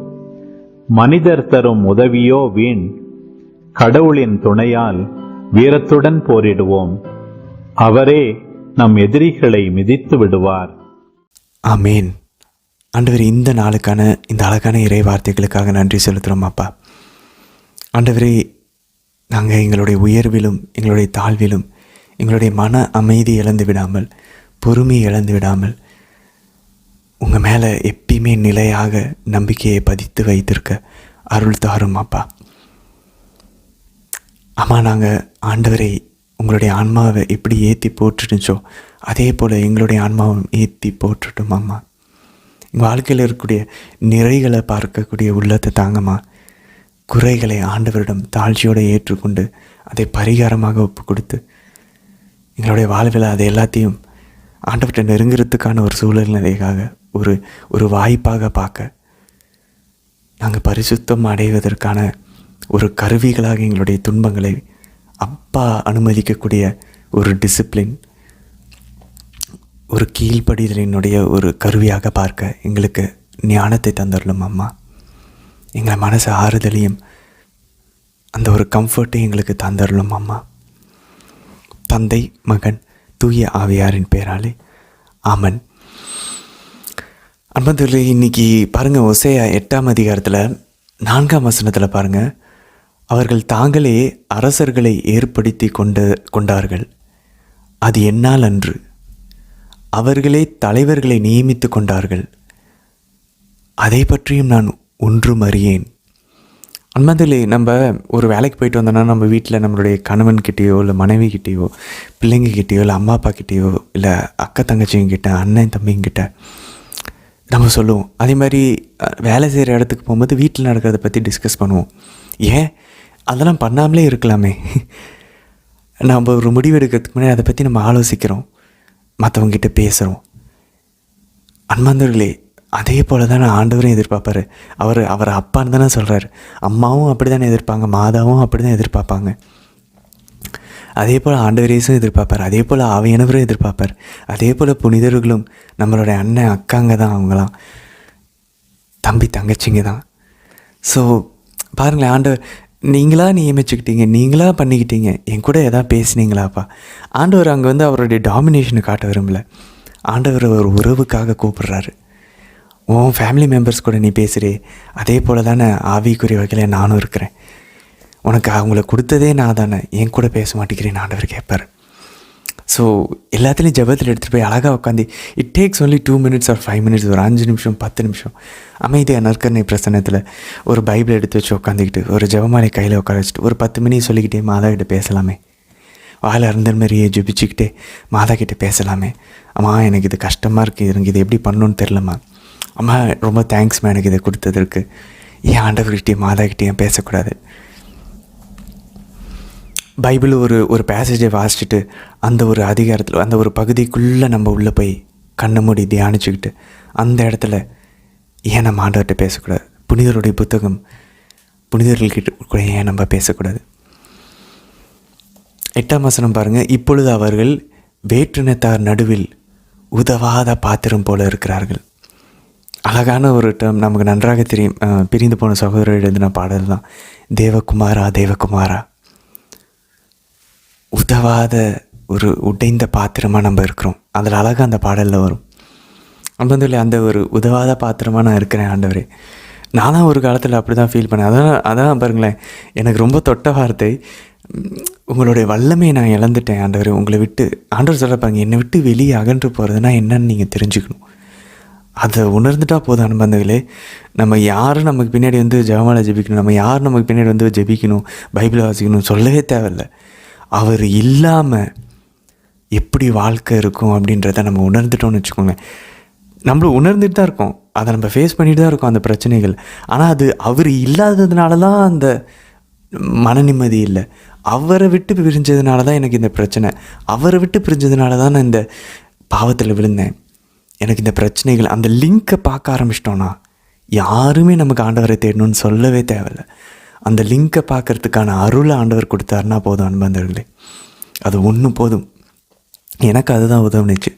மனிதர் தரும் உதவியோ வீண். கடவுளின் துணையால் வீரத்துடன் போரிடுவோம். அவரே நம் எதிரிகளை மிதித்து விடுவார். ஆமேன். ஆண்டவர், இந்த நாளுக்கான இந்த அழகான இறை வார்த்தைகளுக்காக நன்றி செலுத்துகிறோம் அப்பா. ஆண்டவரே, நாங்கள் எங்களுடைய உயர்விலும் எங்களுடைய தாழ்விலும் எங்களுடைய மன அமைதி இழந்து விடாமல், பொறுமையை இழந்து விடாமல், உங்கள் மேலே எப்பயுமே நிலையாக நம்பிக்கையை பதித்து வைத்திருக்க அருள் தாரும் அப்பா. அம்மா, நாங்கள் ஆண்டவரை உங்களுடைய ஆன்மாவை எப்படி ஏற்றி போட்டுருச்சோ அதே போல் எங்களுடைய ஆன்மாவும் ஏற்றி போட்டுட்டோம் அம்மா. எங்கள் வாழ்க்கையில் இருக்கக்கூடிய நிறைகளை பார்க்கக்கூடிய உள்ளத்தை தாங்கம்மா. குறைகளை ஆண்டவரிடம் தாழ்ச்சியோடு ஏற்றுக்கொண்டு அதை பரிகாரமாக ஒப்பு கொடுத்து எங்களுடைய வாழ்வில் அதை எல்லாத்தையும் ஆண்டவர்கிட்ட நெருங்கிறதுக்கான ஒரு சூழ்நிலைக்காக ஒரு வாய்ப்பாக பார்க்க நாங்கள் பரிசுத்தம் அடைவதற்கான ஒரு கருவிகளாக எங்களுடைய துன்பங்களை அப்பா அனுமதிக்கக்கூடிய ஒரு டிசிப்ளின், ஒரு கீழ்ப்படிதலினுடைய ஒரு கருவியாக பார்க்க எங்களுக்கு ஞானத்தை தந்துடலும் அம்மா. எங்களை மனசு ஆறுதலையும் அந்த ஒரு கம்ஃபர்ட்டையும் எங்களுக்கு தந்துடலும் அம்மா. தந்தை, மகன், தூய ஆவியாரின் பெயராலே ஆமன். அன்பர்களே, இன்னைக்கு பாருங்கள், ஓசேயா 8ஆம் அதிகாரத்தில் 4ஆம் வசனத்தில் பாருங்கள், அவர்கள் தாங்களே அரசர்களை ஏற்படுத்தி கொண்டார்கள். அது என்னால் அன்று, அவர்களே தலைவர்களை நியமித்து கொண்டார்கள். அதை பற்றியும் நான் ஒன்றும் அறியேன். அன்மதிலே நம்ம ஒரு வேலைக்கு போயிட்டு வந்தோன்னா நம்ம வீட்டில் நம்மளுடைய கணவன்கிட்டேயோ இல்லை மனைவிக்கிட்டேயோ பிள்ளைங்கக்கிட்டேயோ இல்லை அம்மா அப்பா கிட்டேயோ இல்லை அக்கா தங்கச்சிங்கிட்ட அண்ணன் தம்பிங்கிட்ட நம்ம சொல்லுவோம். அதே மாதிரி வேலை செய்கிற இடத்துக்கு போகும்போது வீட்டில் நடக்கிறத பற்றி டிஸ்கஸ் பண்ணுவோம். ஏன் அதெல்லாம் பண்ணாமலே இருக்கலாமே. நம்ம ஒரு முடிவு எடுக்கிறதுக்கு முன்னாடி அதை பற்றி நம்ம ஆலோசிக்கிறோம், மற்றவங்ககிட்ட பேசுகிறோம். அன்பார்ந்தவர்களே, அதே போல் தானே ஆண்டவரும் எதிர்பார்ப்பார். அவர் அப்பான்னு தானே சொல்கிறார். அம்மாவும் அப்படி தானே எதிர்ப்பாங்க, மாதாவும் அப்படி தான் எதிர்பார்ப்பாங்க. அதே போல் ஆண்டவர் இயேசுவும் எதிர்பார்ப்பார். அதே போல் ஆவியானவரும் எதிர்பார்ப்பார். அதே போல் புனிதர்களும் நம்மளுடைய அண்ணன் அக்காங்க தான், அவங்களாம் தம்பி தங்கச்சிங்க தான். ஸோ பாருங்களேன், ஆண்டவர் நீங்களாக நியமிச்சுக்கிட்டீங்க, நீங்களாக பண்ணிக்கிட்டீங்க, என் கூட எதாவது பேசுனீங்களாப்பா. ஆண்டவர் அங்கே வந்து அவருடைய டாமினேஷனை காட்ட விரும்பல. ஆண்டவர் ஒரு உறவுக்காக கூப்பிட்றாரு. உன் ஃபேமிலி மெம்பர்ஸ் கூட நீ பேசுகிறே, அதே போல் தானே ஆவிக்குரிய வகையில் நானும் இருக்கிறேன். உனக்கு அவங்கள கொடுத்ததே நான் தானே, என் கூட பேச மாட்டேங்கிறேன்னு ஆண்டவர் கேட்பார். ஸோ எல்லாத்துலேயும் ஜெபத்தில் எடுத்துகிட்டு போய் அழகாக உட்காந்து it takes only 2 minutes or 5 minutes, ஒரு 5 நிமிஷம் 10 நிமிஷம் அமைதியாக நற்கரணை பிரசன்னத்தில் ஒரு பைபிள் எடுத்து வச்சு உட்காந்துக்கிட்டு ஒரு ஜெபமாலை கையில் உட்கார வச்சுட்டு ஒரு 10 minutes சொல்லிக்கிட்டே மாதா கிட்டே பேசலாமே. வாயில் இருந்த மாதிரியே ஜெபிச்சுக்கிட்டே மாதா கிட்டே பேசலாமே. அம்மா எனக்கு இது கஷ்டமாக இருக்குது, எனக்கு இது எப்படி பண்ணணுன்னு தெரிலம்மா. அம்மா ரொம்ப தேங்க்ஸ்மா எனக்கு இதை கொடுத்ததற்கு. ஏன் ஆண்டவர்கிட்டே மாதாக்கிட்டேயும் பேசக்கூடாது? பைபிள் ஒரு பேசேஜை வாசிச்சுட்டு அந்த ஒரு அதிகாரத்தில் அந்த ஒரு பகுதிக்குள்ளே நம்ம உள்ளே போய் கண்ணை மூடி தியானிச்சுக்கிட்டு அந்த இடத்துல ஏன் நம்ம ஆண்டவர்கிட்ட பேசக்கூடாது? புனிதருடைய புத்தகம் புனிதர்கள்கிட்ட கூட ஏன் நம்ம பேசக்கூடாது? 8ஆம் வசனம் பாருங்கள். இப்பொழுது அவர்கள் வேற்றினத்தார் நடுவில் உதவாத பாத்திரம் போல இருக்கிறார்கள். அழகான ஒரு டேர்ம், நமக்கு நன்றாக தெரியும். பிரிந்து போன சகோதரர் எழுதின பாடல் தான், தேவகுமாரா தேவகுமாரா. உதவாத ஒரு உடைந்த பாத்திரமாக நம்ம இருக்கிறோம். அதில் அழகாக அந்த பாடலில் வரும். நம்ம வந்து அந்த ஒரு உதவாத பாத்திரமாக நான் இருக்கிறேன் ஆண்டவரே. நானும் ஒரு காலத்தில் அப்படி தான் ஃபீல் பண்ணேன். அதான் பாருங்களேன், எனக்கு ரொம்ப தொட்ட வார்த்தை, உங்களுடைய வல்லமையை நான் இழந்துட்டேன் ஆண்டவரே. உங்களை விட்டு ஆண்டவர் சொல்கிறப்பாங்க, என்னை விட்டு வெளியே அகன்று போகிறதுனா என்னன்னு நீங்கள் தெரிஞ்சுக்கணும். அதை உணர்ந்துட்டா போதும் அனுபவங்களே. நம்ம யாரும் நமக்கு பின்னாடி வந்து ஜெபமாலை ஜெபிக்கணும், நம்ம யாரும் நமக்கு பின்னாடி வந்து ஜெபிக்கணும், பைபிளை வாசிக்கணும் சொல்லவே தேவையில்லை. அவர் இல்லாமல் எப்படி வாழ்க்கை இருக்கும் அப்படின்றத நம்ம உணர்ந்துட்டோம்னு வச்சுக்கோங்க. நம்மளும் உணர்ந்துட்டு தான் இருக்கோம், அதை நம்ம ஃபேஸ் பண்ணிட்டு தான் இருக்கோம் அந்த பிரச்சனைகள். ஆனால் அது அவர் இல்லாததுனால தான் அந்த மன நிம்மதி இல்லை. அவரை விட்டு பிரிஞ்சதுனால தான் எனக்கு இந்த பிரச்சனை. அவரை விட்டு பிரிஞ்சதுனால தான் நான் இந்த பாவத்தில் விழுந்தேன். எனக்கு இந்த பிரச்சனைகள், அந்த லிங்க்கை பார்க்க ஆரம்பிச்சிட்டோன்னா யாருமே நமக்கு ஆண்டவரை தேடணும்னு சொல்லவே தேவையில்லை. அந்த லிங்க்கை பார்க்குறதுக்கான அருளை ஆண்டவர் கொடுத்தாருன்னா போதும் அன்பந்தர்களே, அது ஒன்று போதும். எனக்கு அதுதான் உதவுனுச்சு.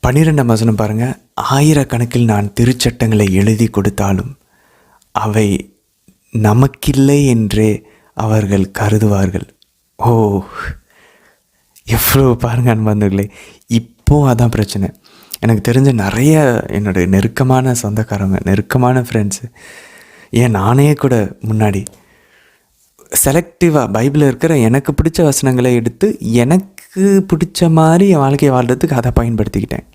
12ஆம் வசனம் பாருங்கள். ஆயிரக்கணக்கில் நான் திருச்சட்டங்களை எழுதி கொடுத்தாலும் அவை நமக்கில்லை என்றே அவர்கள் கருதுவார்கள். ஓ, எவ்வளோ பாருங்கள் அன்பந்தர்களே. இப்போது அதான் பிரச்சனை. எனக்கு தெரிஞ்ச நிறைய என்னுடைய நெருக்கமான சொந்தக்காரங்க, நெருக்கமான ஃப்ரெண்ட்ஸு, ஏன் நானே கூட முன்னாடி செலக்டிவாக பைபிளில் இருக்கிற எனக்கு பிடிச்ச வசனங்களை எடுத்து எனக்கு பிடிச்ச மாதிரி என் வாழ்க்கையை வாழ்கிறதுக்கு அதை பயன்படுத்திக்கிட்டேன்.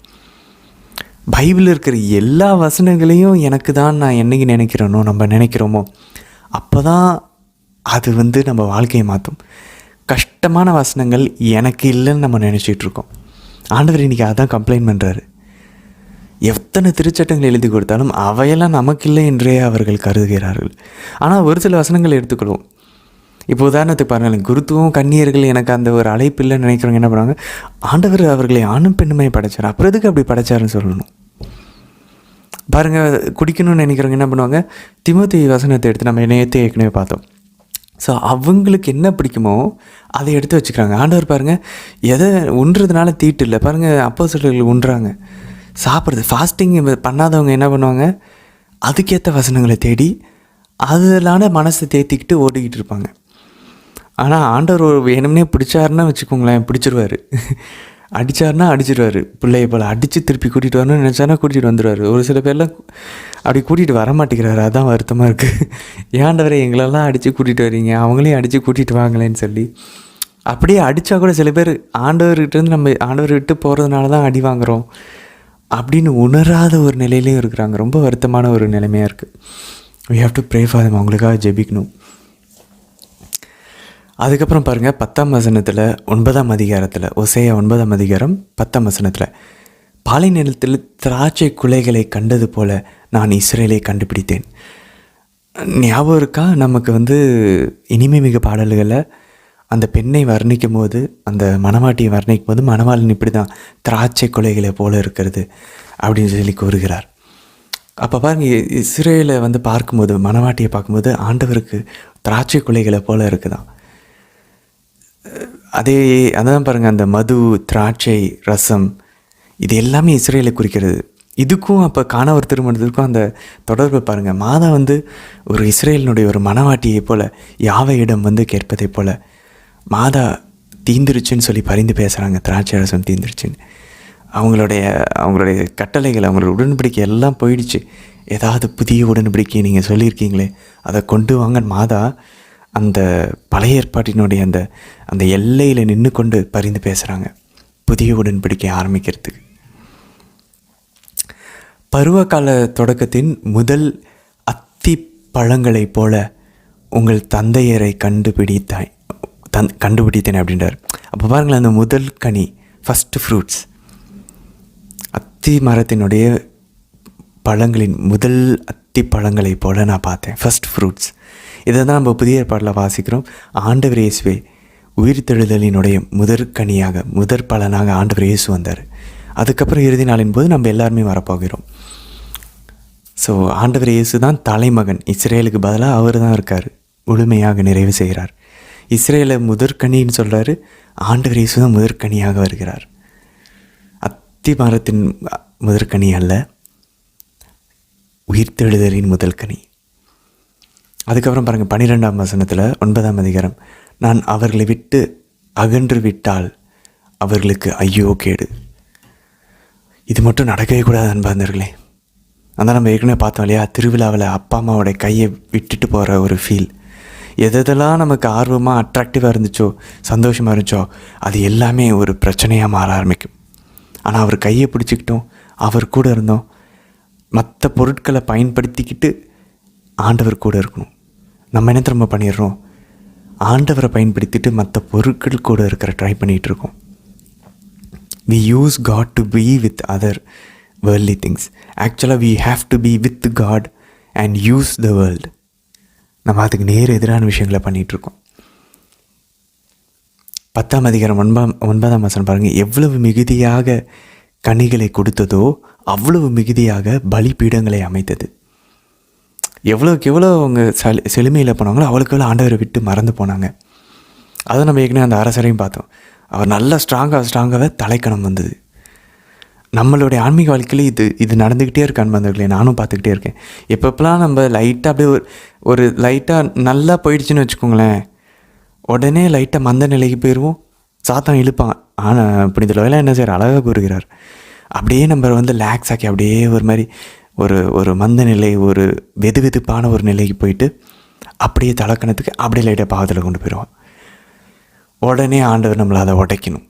பைபிளில் இருக்கிற எல்லா வசனங்களையும் எனக்கு தான் நான் என்னைக்கு நினைக்கிறேனோ, நம்ம நினைக்கிறோமோ, அப்போ தான் அது வந்து நம்ம வாழ்க்கையை மாற்றும். கஷ்டமான வசனங்கள் எனக்கு இல்லைன்னு நம்ம நினச்சிட்ருக்கோம். ஆண்டவர் இன்றைக்கி அதான் கம்ப்ளைண்ட் பண்ணுறாரு. எத்தனை திருச்சட்டங்கள் எழுதி கொடுத்தாலும் அவையெல்லாம் நமக்கில்லை என்றே அவர்கள் கருதுகிறார்கள். ஆனால் ஒரு சில வசனங்கள் எடுத்துக்கொள்வோம். இப்போ உதாரணத்துக்கு பாருங்கள், குருத்துவம் கன்னியர்கள் எனக்கு அந்த ஒரு அழைப்பு இல்லைன்னு நினைக்கிறவங்க என்ன பண்ணுவாங்க, ஆண்டவர் அவர்களை ஆணும் பெண்ணுமே படைச்சார், அப்புறம் எதுக்கு அப்படி படைச்சாருன்னு சொல்லணும். பாருங்கள், குடிக்கணும்னு நினைக்கிறவங்க என்ன பண்ணுவாங்க, திமோத்தி வசனத்தை எடுத்து நம்ம நேற்று ஏற்கனவே பார்த்தோம். ஸோ அவங்களுக்கு என்ன பிடிக்குமோ அதை எடுத்து வச்சுக்கிறாங்க. ஆண்டவர் பாருங்கள், எதை உண்றதுனால தீட்டு இல்லை. பாருங்கள், அப்போஸ்தலர்கள் உண்றாங்க, சாப்பிட்றது ஃபாஸ்டிங் பண்ணாதவங்க என்ன பண்ணுவாங்க, அதுக்கேற்ற வசனங்களை தேடி அதனால மனசை தேத்திக்கிட்டு ஓடிக்கிட்டு இருப்பாங்க. ஆனால் ஆண்டவர் ஒரு வேணும்னே பிடிச்சாருன்னா வச்சுக்கோங்களேன், பிடிச்சிருவார். அடித்தாருன்னா அடிச்சிடுவார். பிள்ளைய போல் அடித்து திருப்பி கூட்டிகிட்டு வரணும்னு நினச்சானா கூட்டிகிட்டு வந்துடுவார். ஒரு சில பேர்லாம் அப்படி கூட்டிகிட்டு வர மாட்டேங்கிறாரு. அதுதான் வருத்தமாக இருக்குது. ஏன்டவரை எங்களெல்லாம் அடித்து கூட்டிகிட்டு வரீங்க, அவங்களையும் அடித்து கூட்டிகிட்டு வாங்களேன்னு சொல்லி அப்படியே அடித்தா கூட சில பேர் ஆண்டவர்கிட்டருந்து நம்ம ஆண்டவர் விட்டு போகிறதுனால தான் அடி வாங்குகிறோம் அப்படின்னு உணராத ஒரு நிலையிலையும் இருக்கிறாங்க. ரொம்ப வருத்தமான ஒரு நிலைமையாக இருக்குது. we have to pray for them. அவங்களுக்காக ஜெபிக்கணும். அதுக்கப்புறம் பாருங்கள் 10ஆம் வசனத்தில் 9ஆம் அதிகாரத்தில் ஓசேயா 9ஆம் அதிகாரம் 10ஆம் வசனத்தில் பாலை நிலத்தில் திராட்சை குலைகளை கண்டது போல நான் இஸ்ரேலை கண்டுபிடித்தேன். ஞாபகம் இருக்கா? நமக்கு இனிமை மிகு பாடல்களை அந்த பெண்ணை வர்ணிக்கும் போது, அந்த மணவாட்டியை வர்ணிக்கும் போது, மணவாளன் இப்படி தான் திராட்சை குலைகளை போல இருக்கிறது அப்படின்னு சொல்லி கூறுகிறார். அப்போ பாருங்கள், இஸ்ரேலை பார்க்கும்போது, மணவாட்டியை பார்க்கும்போது ஆண்டவருக்கு திராட்சை குலைகளை போல இருக்குதான். அதான் பாருங்கள், அந்த மது, திராட்சை ரசம், இது எல்லாமே இஸ்ரேலை குறிக்கிறது. இதுக்கும் அப்போ காணவர் திருமணத்துக்கும் அந்த தொடர்பு பாருங்கள். மாதா ஒரு இஸ்ரேலினுடைய ஒரு மணவாட்டியை போல் யாவையிடம் கேட்பதை போல் மாதா தீந்துருச்சுன்னு சொல்லி பரிந்து பேசுகிறாங்க. திராட்சை ரசம் தீந்துருச்சுன்னு. அவங்களுடைய கட்டளைகள், அவங்களோட உடன்படிக்கை எல்லாம் போயிடுச்சு. ஏதாவது புதிய உடன்படிக்கை நீங்கள் சொல்லியிருக்கீங்களே அதை கொண்டு வாங்க. மாதா அந்த பழைய ஏற்பாட்டினுடைய அந்த எல்லையில் நின்று கொண்டு பரிந்து பேசுகிறாங்க புதிய உடன்படிக்கை ஆரம்பிக்கிறதுக்கு. பருவகால தொடக்கத்தின் முதல் அத்தி பழங்களைப் போல உங்கள் தந்தையரை கண்டுபிடித்தேன் அப்படின்றார். அப்போ பாருங்களேன், அந்த முதல் கனி, ஃபஸ்ட்டு ஃப்ரூட்ஸ், அத்தி மரத்தினுடைய பழங்களின் முதல் அத்தி பழங்களைப் போல நான் பார்த்தேன். First fruits. இதை தான் நம்ம புதிய ஏற்பாட்டில் வாசிக்கிறோம். ஆண்டவர் இயேசுவே உயிர்த்தெழுதலினுடைய முதற்கனியாக, முதற் பலனாக ஆண்டவர் இயேசு வந்தார். அதுக்கப்புறம் இறுதி நாளின் போது நம்ம எல்லாருமே வரப்போகிறோம். ஸோ ஆண்டவர் இயேசு தான் தலைமகன். இஸ்ரேலுக்கு பதிலாக அவர் தான் இருக்கார், முழுமையாக நிறைவு செய்கிறார். இஸ்ரேலை முதற்கனின்னு சொல்கிறாரு, ஆண்டவர் இயேசு தான் முதற்கனியாக வருகிறார். அத்தி மரத்தின் முதற்கனி அல்ல, உயிர்த்தெழுதலின் முதல் கனி. அதுக்கப்புறம் பாருங்கள் 12ஆம் வசனத்தில் 9ஆம் அதிகாரம், நான் அவர்களை விட்டு அகன்று விட்டால் அவர்களுக்கு ஐயோ கேடு. இது மட்டும் நடக்கவே கூடாது அன்பார்ந்தவர்களே. அதான் நம்ம ஏற்கனவே பார்த்தோம் இல்லையா, திருவிழாவில் அப்பா அம்மாவோட கையை விட்டுட்டு போகிற ஒரு ஃபீல். எதெல்லாம் நமக்கு ஆர்வமாக அட்ராக்டிவாக இருந்துச்சோ, சந்தோஷமாக இருந்துச்சோ, அது எல்லாமே ஒரு பிரச்சனையாக மாற ஆரம்பிக்கும். ஆனால் அவர் கையை பிடிச்சிக்கிட்டோம், அவர் கூட இருந்தோம், மற்ற பொருட்களை பயன்படுத்திக்கிட்டு ஆண்டவர் கூட இருக்கணும். நம்ம என்ன திரும்ப பண்ணிடுறோம், ஆண்டவரை பயன்படுத்திட்டு மற்ற பொருட்கள் கூட இருக்கிற ட்ரை பண்ணிகிட்டு இருக்கோம். We use God to be with other worldly things. Actually, we have to be with God and use the world. நம்ம அதுக்கு நேர் எதிரான விஷயங்களை பண்ணிகிட்ருக்கோம். 10ஆம் அதிகாரம் 9ஆம் வசனம் பாருங்கள், எவ்வளவு மிகுதியாக கனிகளை கொடுத்ததோ அவ்வளவு மிகுதியாக பலிபீடங்களை அமைத்தது. எவ்வளோக்கு எவ்வளோ அவங்க செழுமையில் போனாங்களோ அவ்வளோக்கு எவ்வளோ ஆண்டவரை விட்டு மறந்து போனாங்க. அதை நம்ம ஏற்கனவே அந்த அரசரையும் பார்த்தோம். அவர் நல்லா ஸ்ட்ராங்காகவே தலைக்கணம் வந்தது. நம்மளுடைய ஆன்மீக வாழ்க்கையில் இது நடந்துக்கிட்டே இருக்கு அன்பர்களே. நானும் பார்த்துக்கிட்டே இருக்கேன். எப்பப்பெல்லாம் நம்ம லைட்டாக அப்படியே ஒரு லைட்டாக நல்லா போயிடுச்சுன்னு வச்சுக்கோங்களேன், உடனே லைட்டாக மந்த நிலைக்கு போயிடுவோம், சாத்தான் இழுப்பான். ஆனால் புனித லோயலா என்ன செய்யற அழகாக கூறுகிறார், அப்படியே நம்ம லேக்ஸ் ஆக்கி அப்படியே ஒரு மாதிரி ஒரு மந்த நிலை, ஒரு வெதுவெதுப்பான ஒரு நிலைக்கு போயிட்டு அப்படியே தலைக்கணத்துக்கு அப்படியே லைட்டாக பாவத்தில் கொண்டு போயிடுவோம். உடனே ஆண்டவர் நம்மளை அதை உடைக்கணும்.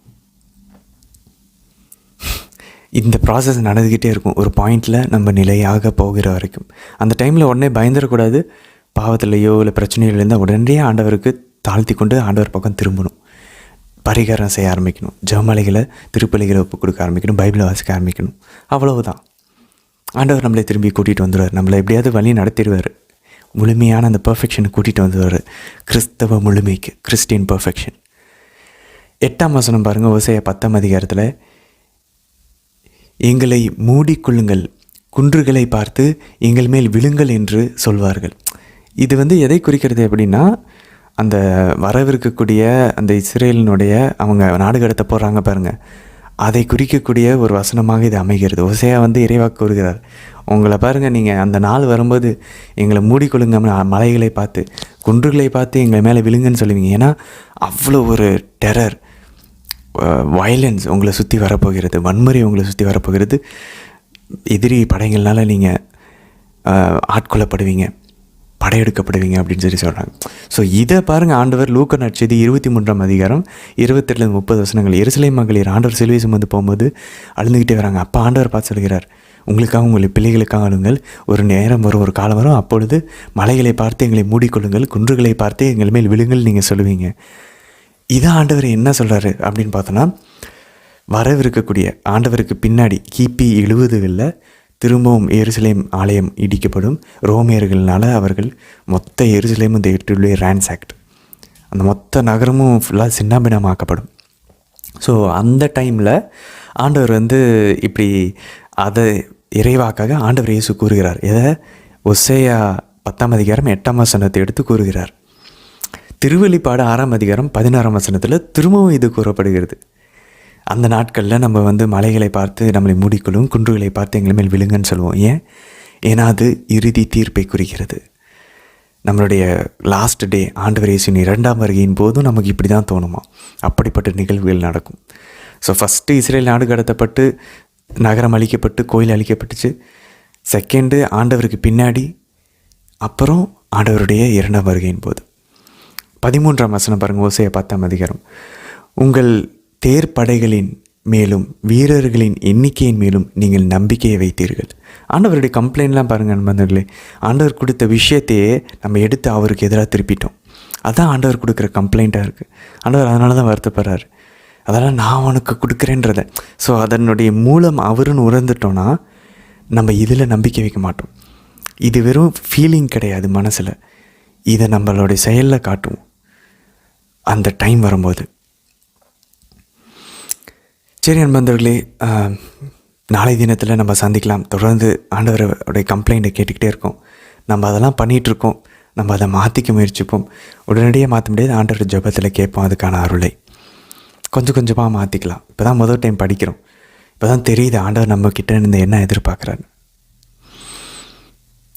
இந்த ப்ராசஸ் நடந்துக்கிட்டே இருக்கும். ஒரு பாயிண்டில் நம்ம நிலையாக போகிற வரைக்கும் அந்த டைமில் உடனே பயந்துடக்கூடாது. பாவத்திலையோ இல்லை பிரச்சனைகள் இருந்தால் உடனே ஆண்டவருக்கு தாழ்த்தி கொண்டு ஆண்டவர் பக்கம் திரும்பணும். பரிகாரம் செய்ய ஆரம்பிக்கணும், ஜெபமாலைகளை திருப்பலிகளை ஒப்பு கொடுக்க ஆரம்பிக்கணும், பைபிளை வாசிக்க ஆரம்பிக்கணும். அவ்வளவுதான். ஆண்டவர் நம்மளை திரும்பி கூட்டிகிட்டு வந்துடுவார். நம்மளை எப்படியாவது வழி நடத்திடுவார். முழுமையான அந்த பர்ஃபெக்ஷனை கூட்டிகிட்டு வந்துடுவார். கிறிஸ்தவ முழுமைக்கு, கிறிஸ்டியன் பர்ஃபெக்ஷன். 8ஆம் வசனம் பாருங்கள், ஓசேயா 10ஆம் அதிகாரத்தில், எங்களை மூடிக்கொள்ளுங்கள், குன்றுகளை பார்த்து எங்கள் மேல் விழுங்கள் என்று சொல்வார்கள். இது எதை குறிக்கிறது அப்படின்னா, அந்த வரவிருக்கக்கூடிய அந்த இஸ்ரேலினுடைய அவங்க நாடு கடத்த போகிறாங்க பாருங்கள், அதை குறிக்கக்கூடிய ஒரு வசனமாக இது அமைகிறது. ஓசேயா இறைவாக்கு கூறுகிறார், உங்களை பாருங்கள், நீங்கள் அந்த நாள் வரும்போது எங்களை மூடிக்கொள்ளுங்க, மலைகளை பார்த்து குன்றுகளை பார்த்து எங்களை மேலே விழுங்கன்னு சொல்லுவீங்க. ஏன்னா அவ்வளோ ஒரு டெரர், வயலன்ஸ் உங்களை சுற்றி வரப்போகிறது, வன்முறை உங்களை சுற்றி வரப்போகிறது. எதிரி படைகள்னால நீங்கள் ஆட்கொள்ளப்படுவீங்க. படையெடுக்கப்படுவீங்க அப்படின்னு சொல்கிறாங்க. ஸோ இதை பாருங்கள், ஆண்டவர் லூக்கா நற்செய்தி 23ஆம் அதிகாரம் 28-30 வசனங்கள். எருசலேம் மகளிர் ஆண்டவர் சிலுவை சுமந்து போகும்போது அழுந்துக்கிட்டே வராங்க. அப்போ ஆண்டவர் பார்த்து சொல்கிறார், உங்களுக்காக உங்களை பிள்ளைகளுக்காக அழுங்கள், ஒரு நேரம் வரும், ஒரு காலம் வரும், அப்பொழுது மலைகளை பார்த்து எங்களை மூடிக்கொள்ளுங்கள், குன்றுகளை பார்த்து எங்கள் மேல் விழுங்கள் நீங்கள் சொல்லுவீங்க. இதான் ஆண்டவர் என்ன சொல்கிறாரு அப்படின்னு பார்த்தோன்னா, வரவிருக்கக்கூடிய ஆண்டவருக்கு பின்னாடி கிபி 70களில் திரும்பவும் எருசலேம் ஆலயம் இடிக்கப்படும். ரோமியர்களால் அவர்கள் மொத்த எருசலேமும் தேட்டுள்ளே ரேன்சாக்ட், அந்த மொத்த நகரமும் ஃபுல்லாக சின்னாபின்னமாக்கப்படும். ஸோ அந்த டைமில் ஆண்டவர் இப்படி அதை இறைவாக்காக ஆண்டவர் இயேசு கூறுகிறார். எதை? ஒசேயா 10ஆம் அதிகாரம் 8ஆம் வசனத்தை எடுத்து கூறுகிறார். திருவெளிப்பாடு 6ஆம் அதிகாரம் 16ஆம் வசனத்தில் திரும்பவும் இது கூறப்படுகிறது. அந்த நாட்களில் நம்ம மலைகளை பார்த்து நம்மளை மூடிக்கொள்ளும், குன்றுகளை பார்த்து எங்களை மேல் விழுங்கன்னு சொல்லுவோம். ஏன்னா அது இறுதி தீர்ப்பை குறிக்கிறது. நம்மளுடைய லாஸ்ட் டே, ஆண்டவர் இயேசுவின் 2ஆம் வருகையின் போதும் நமக்கு இப்படி தான் தோணுமா, அப்படிப்பட்ட நிகழ்வுகள் நடக்கும். ஸோ ஃபஸ்ட்டு இஸ்ரேல் நாடு கடத்தப்பட்டு நகரம் அழிக்கப்பட்டு கோயில் அழிக்கப்பட்டுச்சு. செகண்டு ஆண்டவருக்கு பின்னாடி, அப்புறம் ஆண்டவருடைய 2ஆம் வருகையின் போது. 13ஆம் வசனம் பாருங்கள், ஓசையா 10ஆம் அதிகாரம். உங்கள் தேர்ப்படைகளின் மேலும் வீரர்களின் எண்ணிக்கையின் மேலும் நீங்கள் நம்பிக்கையை வைத்தீர்கள். ஆண்டவருடைய கம்ப்ளைண்ட்லாம் பாருங்கள் நண்பர்களே. ஆண்டவர் கொடுத்த விஷயத்தையே நம்ம எடுத்து அவருக்கு எதிராக திருப்பிட்டோம். அதுதான் ஆண்டவர் கொடுக்குற கம்ப்ளைண்ட்டாக இருக்குது. ஆண்டவர் அதனால தான் வருத்தப்படுறாரு. அதெல்லாம் நான் உனக்கு கொடுக்குறேன்றதை. ஸோ அதனுடைய மூலம் அவருன்னு உணர்ந்துட்டோன்னா நம்ம இதில் நம்பிக்கை வைக்க மாட்டோம். இது வெறும் ஃபீலிங் கிடையாது மனசில், இதை நம்மளுடைய செயலில் காட்டுவோம் அந்த டைம் வரும்போது. சரி நண்பர்களே, நாளை தினத்தில் நம்ம சந்திக்கலாம். தொடர்ந்து ஆண்டவருடைய கம்ப்ளைண்ட்டை கேட்டுக்கிட்டே இருக்கோம். நம்ம அதெல்லாம் பண்ணிகிட்ருக்கோம். நம்ம அதை மாற்றிக்க முயற்சிப்போம். உடனடியாக மாற்ற முடியாது, ஆண்டவர் ஜெபத்தில் கேட்போம் அதுக்கான அருளை. கொஞ்சம் கொஞ்சமாக மாற்றிக்கலாம். இப்போ தான் முதல் டைம் படிக்கிறோம். இப்போ தான் தெரியுது ஆண்டவர் நம்மக்கிட்ட இருந்து என்ன எதிர்பார்க்குறாரு.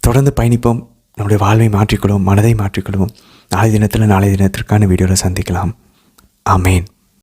தொடர்ந்து பயணிப்போம், நம்முடைய வாழ்வை மாற்றிக்கொள்வோம், மனதை மாற்றிக்கொள்வோம். நாளை தினத்திற்கான வீடியோவில் சந்திக்கலாம். ஆமேன்.